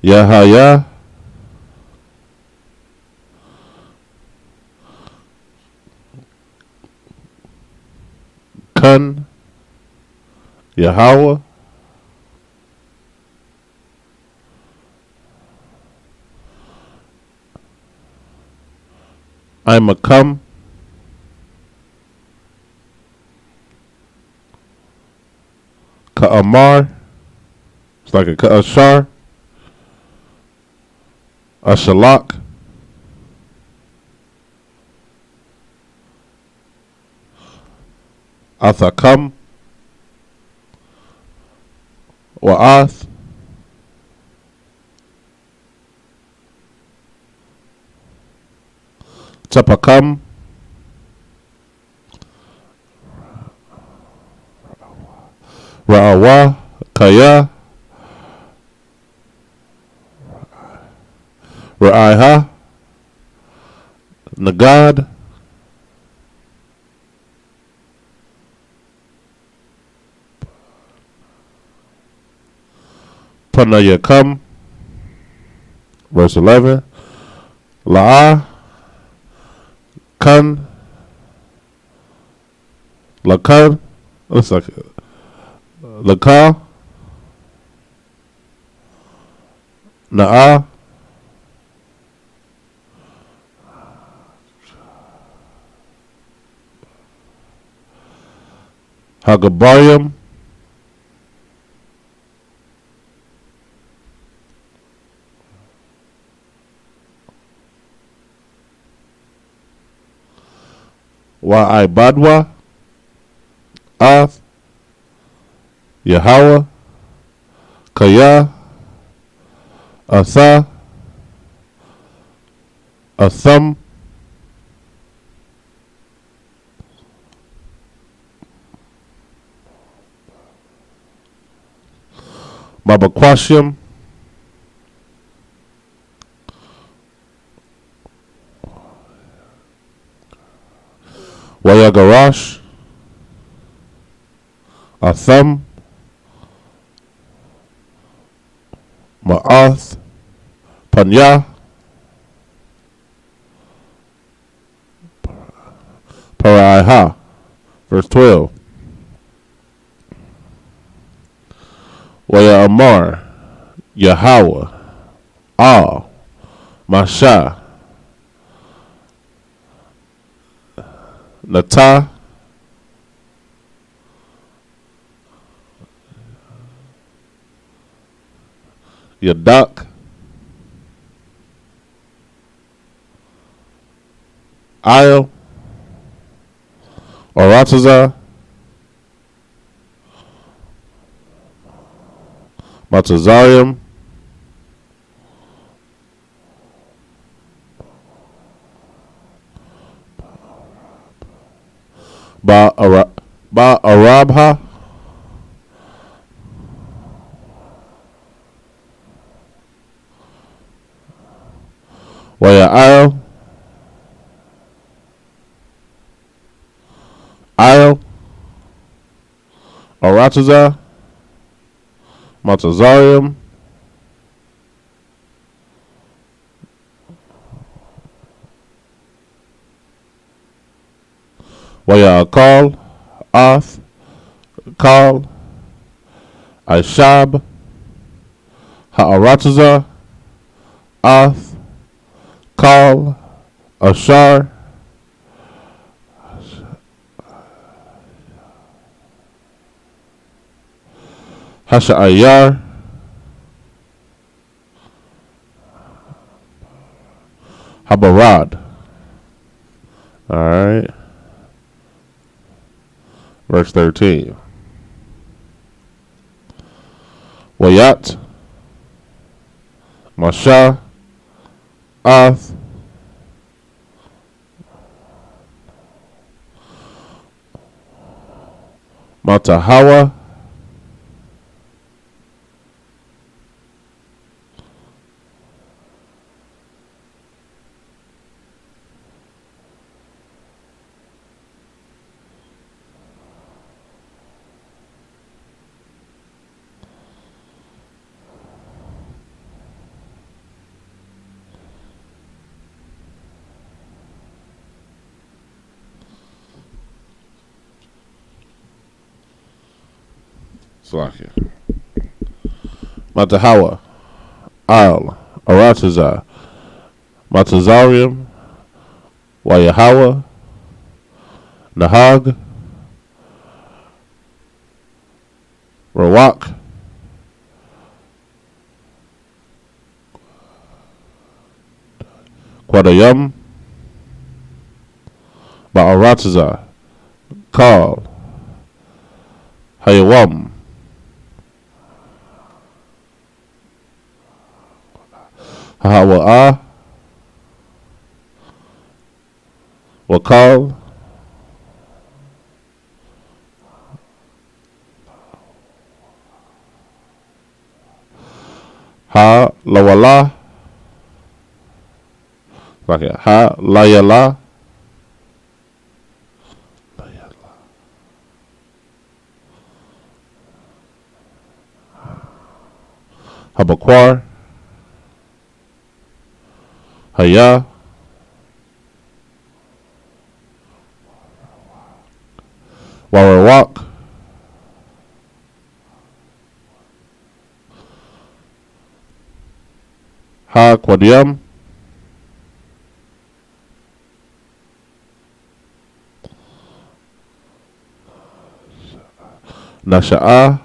Yahaya Kun Yahweh I'm a come Ka'amar. It's like a Ka'ashar. A Shalak. Athakam. Wa'ath. Tapakam. Ra'awa. Kaya. Ra'aiha. Nagad. Panayakam. Verse 11. La'ah. Kan. Lakan. Looks like Lakal. Na'ah. Hagabayim. Wa'ibadwa. Ath. Yahweh. Kaya. Atha. Atham. Babaquashim. Wayagarash. Atham. Ma'ath. Panya. Paraiha. Verse 12. Waya Amar. Yahweh. Al. Masha. Natah. Yadak. Io. Orataza. Matazarium. Ba Arabha. Io, Arataza, Matazarium, Wayakal, Oth, Kal, Ishab, Ha'arataza, Oth, Kal, Ashar, Hasha'ayar, Habarad. Alright. Verse 13. Wayat, Masha, Ath, Matahawa, Slakia, Matahawa, Al, Arataza, Matazarium, Wayahawa, Nahag, Rawak, Quadayum, Ba'arataza, Kal, Hayawam, Hawa'a, Wakal, Ha Lawala, Ha Layala, Habakwar, Haya, Warawak, Ha Quadium, Nasha'a,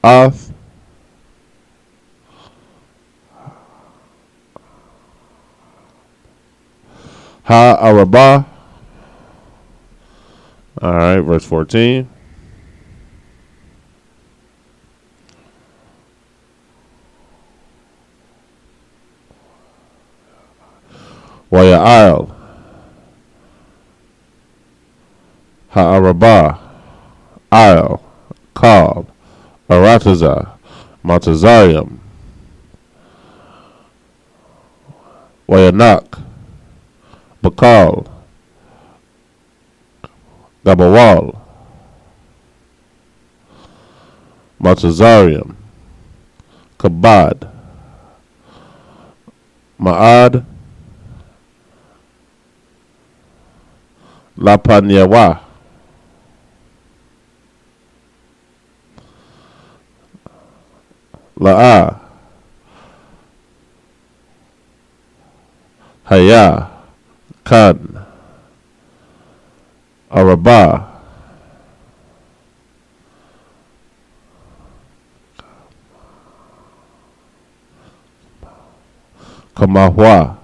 Ath, Ha Arabah. All right, verse 14. Waya'al, Ha Arabah, Al, Kal, Arataza, Matazarium, Wayanak, Bakal, Gabawal, Matazarium, Kabad, Ma'ad, Lapanyawa, La'a, Haya, Kan, Arabah, Kamahwa,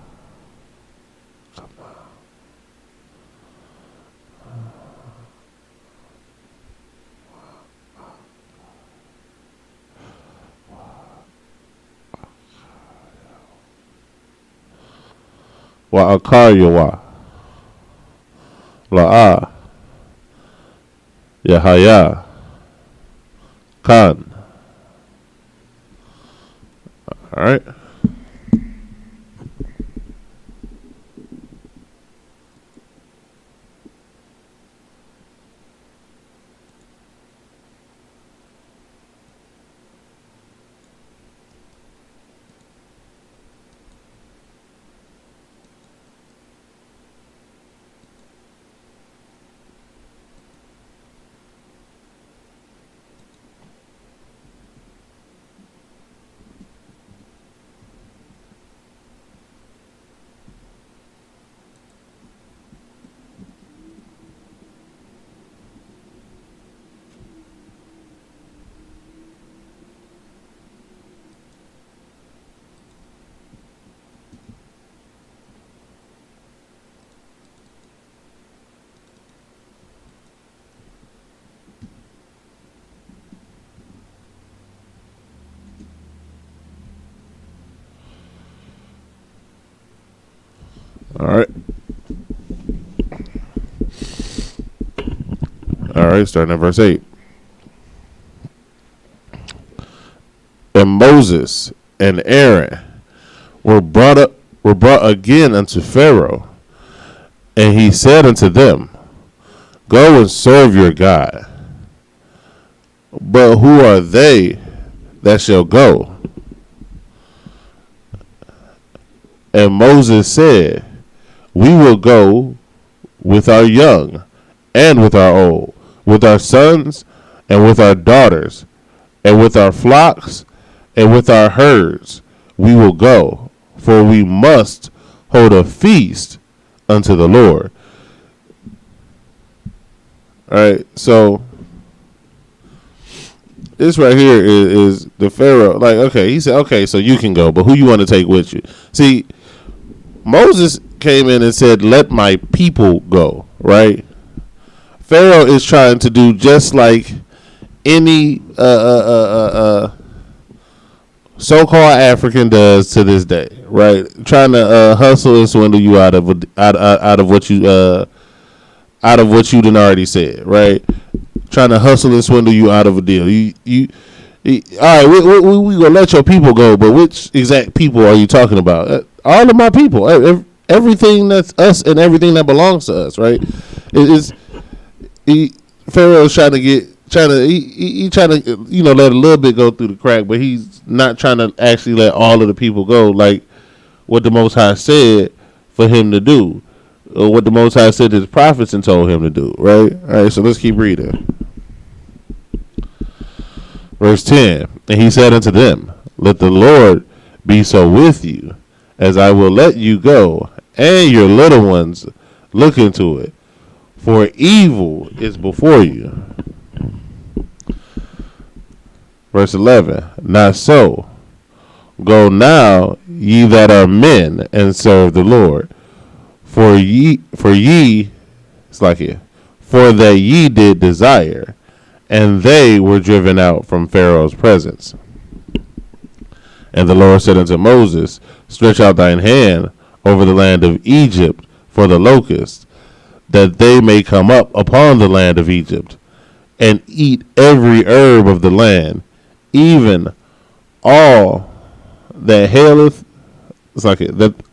Wa'akaryawa, La'a, Yahaya, Kan. All right. All right. All right, starting at verse 8. And Moses and Aaron were brought again unto Pharaoh, and he said unto them, Go and serve your God. But who are they that shall go? And Moses said, We will go with our young and with our old, with our sons and with our daughters, and with our flocks and with our herds. We will go, for we must hold a feast unto the Lord. All right, so this right here is the Pharaoh. Like, okay, he said, okay, so you can go, but who you want to take with you? See, Moses came in and said, let my people go, right? Pharaoh is trying to do just like any so-called African does to this day, right? Trying to hustle and swindle you out of what you done already said, right? Trying to hustle and swindle you out of a deal. All right, we gonna let your people go, but which exact people are you talking about? All of my people, everything that's us and everything that belongs to us, right? Pharaoh's trying to let a little bit go through the crack, but he's not trying to actually let all of the people go, like what the Most High said for him to do, or what the Most High said to his prophets and told him to do, right? All right, so let's keep reading. Verse 10, and he said unto them, Let the Lord be so with you, as I will let you go, and your little ones look into it, for evil is before you. Verse 11, Not so. Go now, ye that are men, and serve the Lord. For that ye did desire, and they were driven out from Pharaoh's presence. And the Lord said unto Moses, Stretch out thine hand over the land of Egypt for the locusts, that they may come up upon the land of Egypt, and eat every herb of the land, even all that haileth,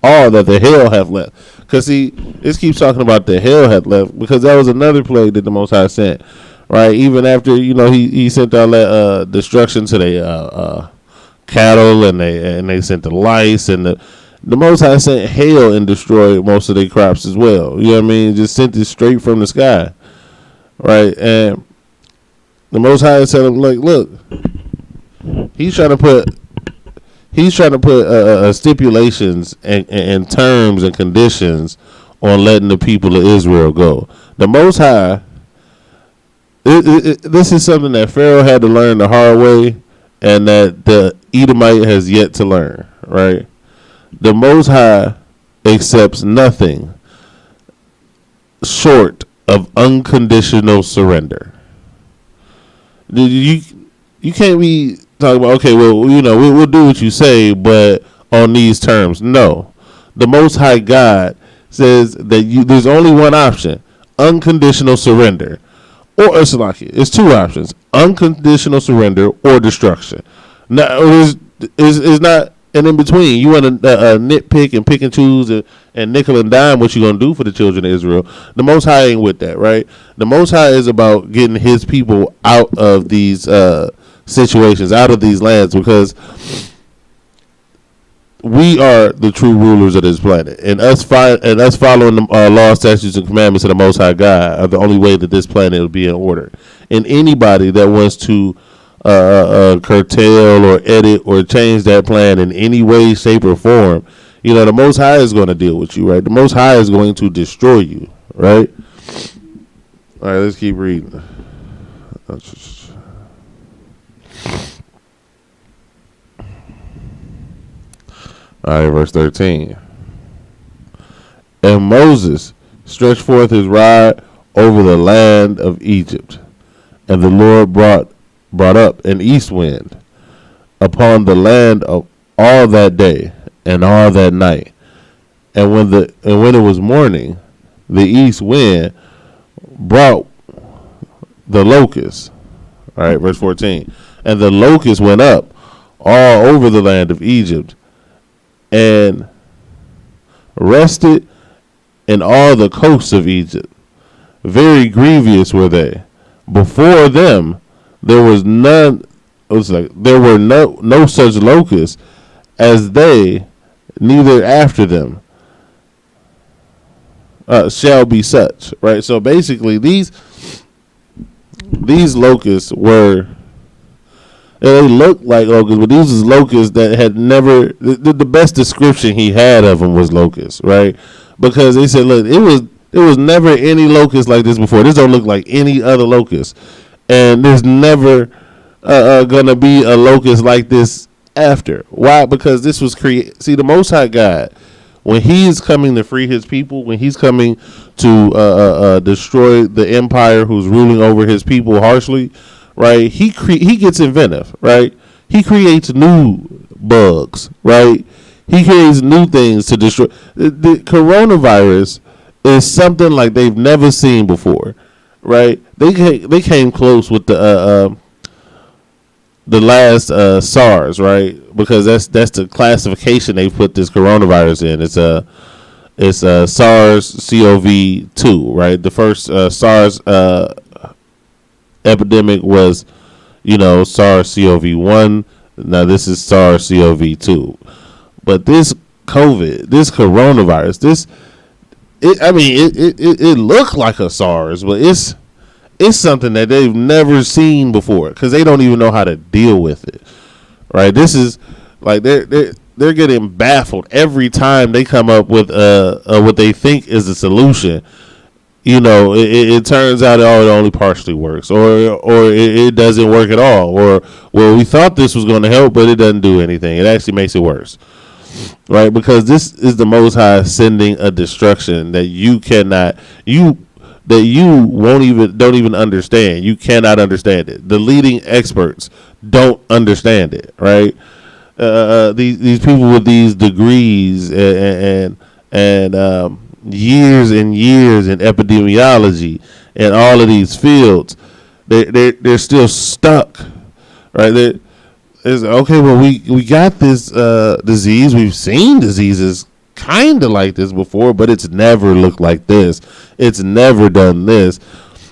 all that the hail hath left. Because see, this keeps talking about the hail hath left, because that was another plague that the Most High sent, right? Even after, he sent all that destruction to the cattle, and they sent the lice, and the Most High sent hail and destroyed most of their crops as well. You know what I mean? Just sent it straight from the sky, right? And the Most High said, like, look, he's trying to put stipulations and terms and conditions on letting the people of Israel go. The Most High, this is something that Pharaoh had to learn the hard way, and that the Edomite has yet to learn, right? The Most High accepts nothing short of unconditional surrender. You can't be talking about, okay, well, we'll do what you say, but on these terms. No. The Most High God says that there's only one option: unconditional surrender. Or it's two options: unconditional surrender or destruction. Now, it's not an in between. You want to nitpick and pick and choose and nickel and dime what you're going to do for the children of Israel. The Most High ain't with that, right? The Most High is about getting his people out of these situations, out of these lands, because we are the true rulers of this planet, and us following the law, statutes, and commandments of the Most High God are the only way that this planet will be in order. And anybody that wants to curtail or edit or change that plan in any way, shape, or form, the Most High is going to deal with you, right? The Most High is going to destroy you, right? All right, let's keep reading. All right, verse 13. And Moses stretched forth his rod over the land of Egypt, and the Lord brought up an east wind upon the land of all that day and all that night, And when it was morning, the east wind brought the locusts. All right, verse 14. And the locusts went up all over the land of Egypt and rested in all the coasts of Egypt. Very grievous were they. Before them there was none. It was like there were no such locusts as they, neither after them shall be such. Right. So basically, these locusts were. They looked like locusts, but these was locusts that had never. The best description he had of them was locusts, right? Because they said, look, it was never any locust like this before. This don't look like any other locust, and there's never gonna be a locust like this after. Why? Because this was created. See, the Most High God, when He is coming to free His people, when He's coming to destroy the empire who's ruling over His people harshly, right? He gets inventive, right? He creates new bugs, right? He creates new things to destroy. The coronavirus is something like they've never seen before, right? They came close with the last SARS, right? Because that's the classification they put this coronavirus in. It's SARS-CoV-2, right? The first SARS epidemic was, SARS-CoV-1. Now this is SARS-CoV-2. But this coronavirus, it looked like a SARS, but it's something that they've never seen before because they don't even know how to deal with it, right? This is like they're getting baffled every time they come up with what they think is a solution. It turns out it only partially works, or it doesn't work at all, or we thought this was going to help, but it doesn't do anything. It actually makes it worse, right? Because this is the Most High sending a destruction that don't even understand. You cannot understand it. The leading experts don't understand it, right? These people with these degrees and years and years in epidemiology and all of these fields, they're still stuck, right? It's okay. Well, we got this disease. We've seen diseases kind of like this before, but it's never looked like this. It's never done this.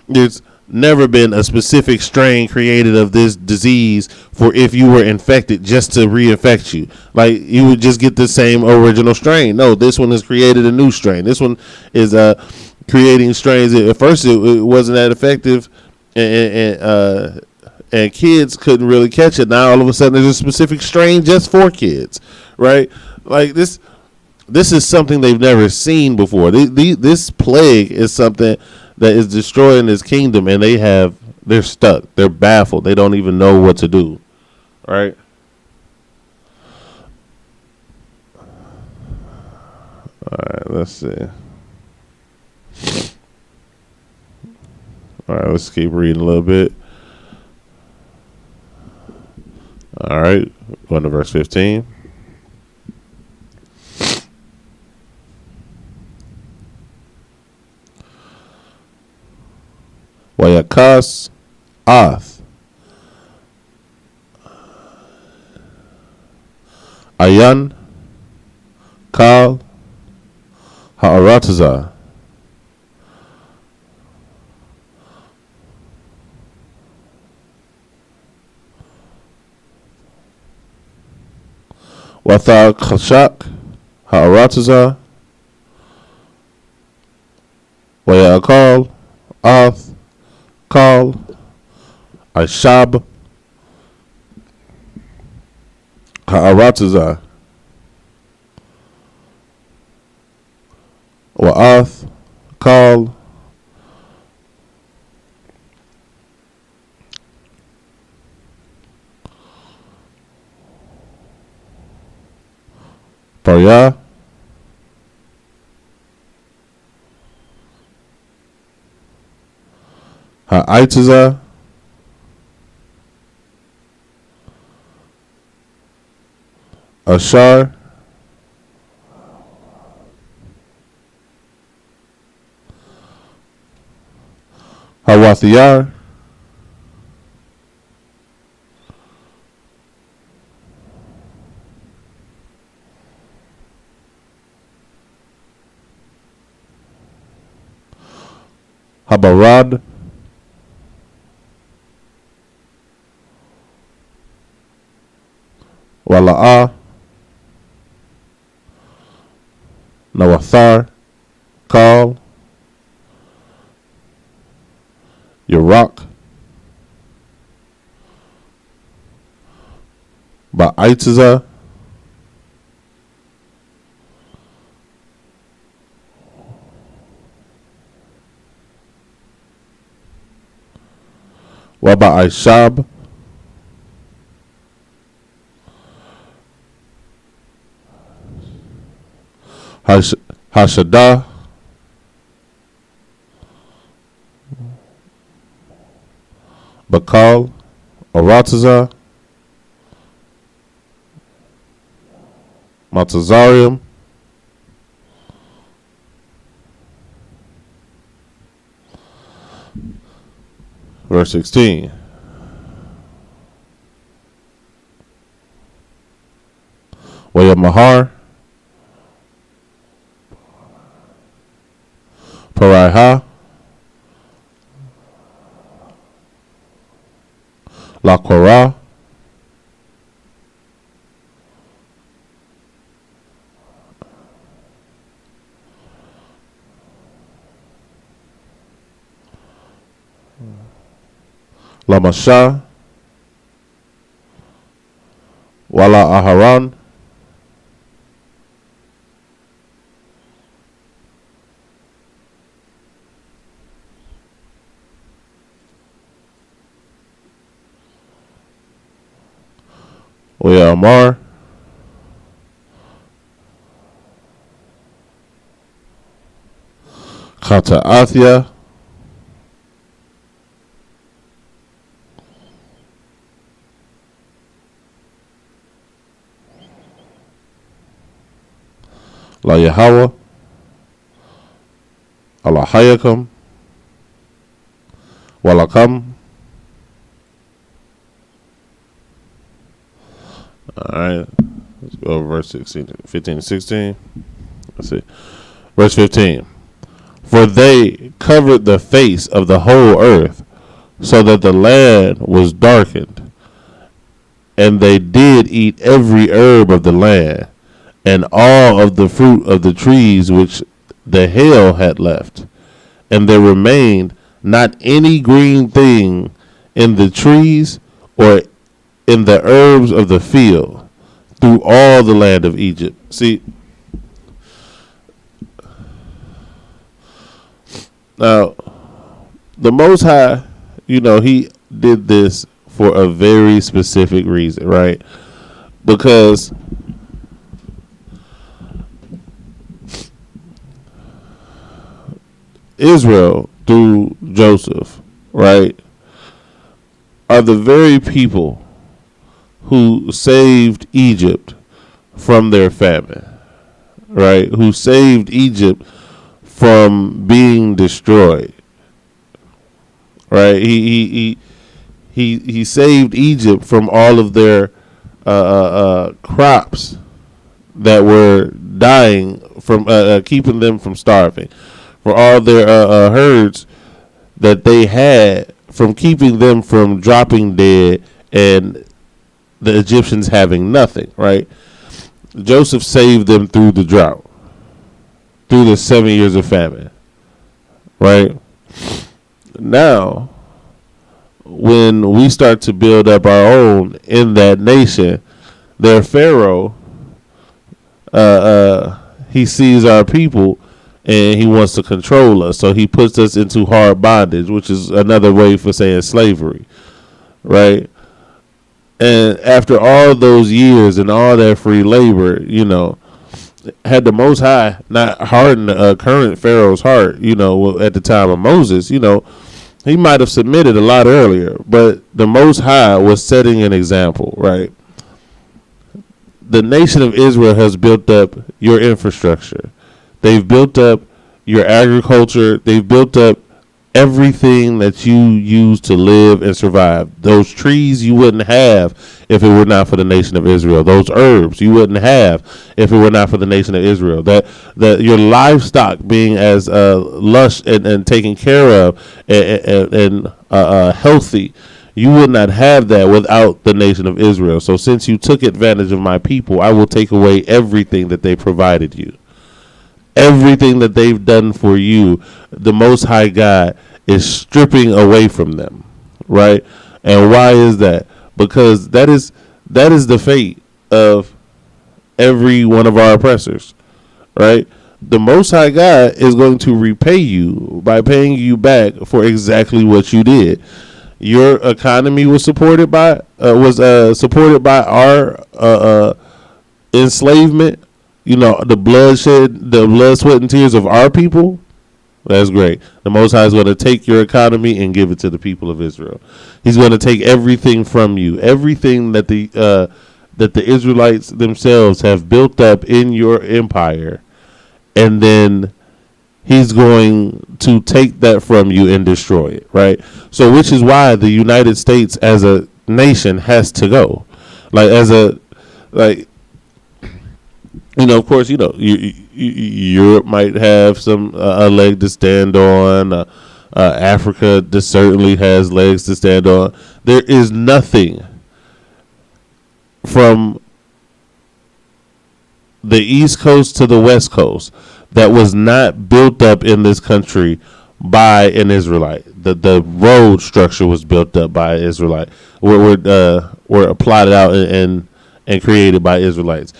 There's never been a specific strain created of this disease for if you were infected just to reinfect you. Like you would just get the same original strain. No, this one has created a new strain. This one is creating strains. At first, it wasn't that effective, and kids couldn't really catch it. Now all of a sudden, there's a specific strain just for kids, right? Like this is something they've never seen before. This plague is something that is destroying His kingdom, and they're stuck. They're baffled. They don't even know what to do, right? All right, let's see. All right, let's keep reading a little bit. All right, going to verse 15. Wayakas Ath Ayan Kal Ha'arataza Wathal Khashak Ha'arataza Wayakal Ath Kal Ashab Ha'arataza Wa'ath Kal Parya Ha'aitaza Ashar Hawathiyar, Habarad, Wala'ah, Nawathar, Kal, Yarak, Ba'itazah, Waba'ishab, Hashadah, Bakal, Aratazah, Matazarium, verse 16. Wayamahar, Paraiha, Laquara, Lamasha, Wala Aharon, Wayamar, Kata'athia, La Yahweh, Alahayakam, Walakam. Alright, let's go over verse 15 and 16. Let's see. Verse 15. For they covered the face of the whole earth, so that the land was darkened. And they did eat every herb of the land, and all of the fruit of the trees which the hail had left. And there remained not any green thing in the trees or in the herbs of the field through all the land of Egypt. See, now, the Most High, he did this for a very specific reason, right? Because Israel, through Joseph, right, are the very people who saved Egypt from their famine, right? Who saved Egypt from being destroyed, right? He saved Egypt from all of their crops that were dying, from keeping them from starving, for all their herds that they had, from keeping them from dropping dead, and the Egyptians having nothing, right? Joseph saved them through the drought, through the 7 years of famine, right? Now, when we start to build up our own in that nation, their Pharaoh, he sees our people and he wants to control us. So he puts us into hard bondage, which is another way for saying slavery, right? And after all those years and all that free labor, had the Most High not hardened current Pharaoh's heart, at the time of Moses, he might have submitted a lot earlier. But the Most High was setting an example, right? The nation of Israel has built up your infrastructure. They've built up your agriculture. They've built up everything that you use to live and survive. Those trees you wouldn't have if it were not for the nation of Israel. Those herbs you wouldn't have if it were not for the nation of Israel. That your livestock being as lush and taken care of and healthy, you would not have that without the nation of Israel. So since you took advantage of my people, I will take away everything that they provided you. Everything that they've done for you, the Most High God is stripping away from them, right? And why is that? Because that is the fate of every one of our oppressors, right? The Most High God is going to repay you by paying you back for exactly what you did. Your economy was supported by our enslavement. You know, the blood, sweat, and tears of our people. That's great. The Most High is going to take your economy and give it to the people of Israel. He's going to take everything from you, everything that the Israelites themselves have built up in your empire, and then He's going to take that from you and destroy it, right? So, which is why the United States as a nation has to go, You know, of course, you know, Europe might have some a leg to stand on. Africa certainly has legs to stand on. There is nothing from the East Coast to the West Coast that was not built up in this country by an Israelite. The road structure was built up by an Israelite. Were plotted out and created by Israelites.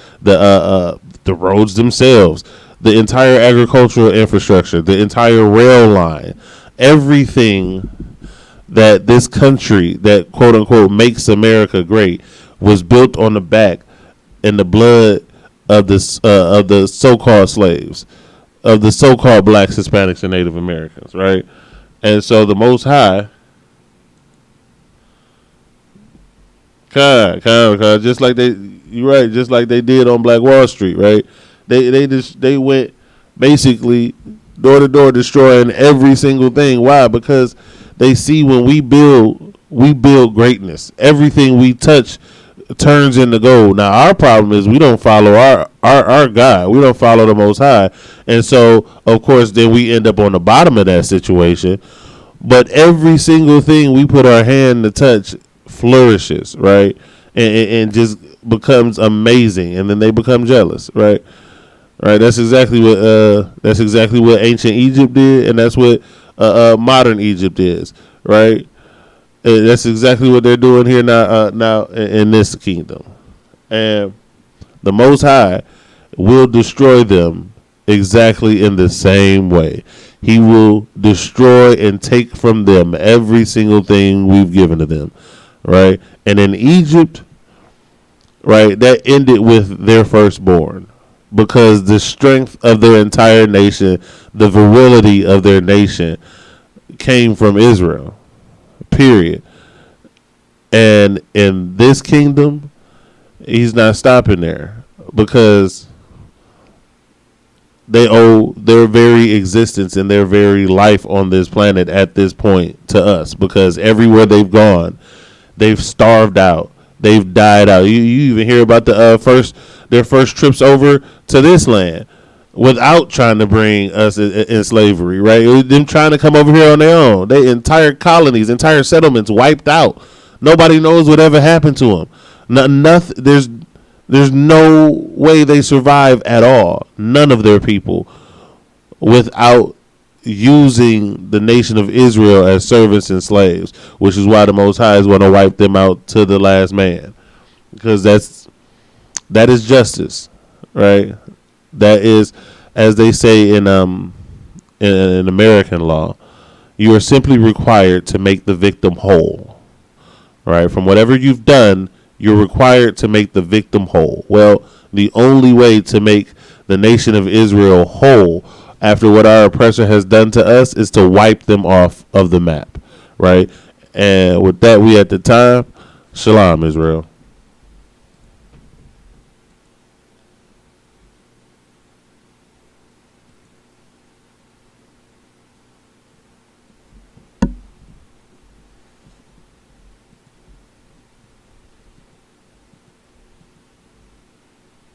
The roads themselves, the entire agricultural infrastructure, the entire rail line, everything that this country that quote unquote makes America great was built on the back and the blood of the so-called slaves, of the so-called blacks, Hispanics, and Native Americans, right? And so the Most High, just like you're right, just like they did on Black Wall Street, right? They went basically door to door destroying every single thing. Why? Because they see when we build greatness. Everything we touch turns into gold. Now our problem is we don't follow our God. We don't follow the Most High, and so of course then we end up on the bottom of that situation. But every single thing we put our hand to touch flourishes, right? And just becomes amazing, and then they become jealous, right? Right. That's exactly what ancient Egypt did, and that's what modern Egypt is, right? And that's exactly what they're doing here now in this kingdom, and the Most High will destroy them exactly in the same way. He will destroy and take from them every single thing we've given to them, right? And in Egypt, right, that ended with their firstborn, because the strength of their entire nation, the virility of their nation came from Israel, period. And in this kingdom, he's not stopping there, because they owe their very existence and their very life on this planet at this point to us, because everywhere they've gone, they've starved out. They've died out. You even hear about their first trips over to this land without trying to bring us in slavery, right? It was them trying to come over here on their own. They entire colonies, entire settlements wiped out. Nobody knows whatever happened to them. Nothing. There's no way they survive at all. None of their people, without using the nation of Israel as servants and slaves, which is why the Most High is going to wipe them out to the last man, because that is justice, right? That is, as they say in American law, you are simply required to make the victim whole, right? From whatever you've done, you're required to make the victim whole. Well, the only way to make the nation of Israel whole after what our oppressor has done to us is to wipe them off of the map, right? And with that, we at the time, Shalom, Israel.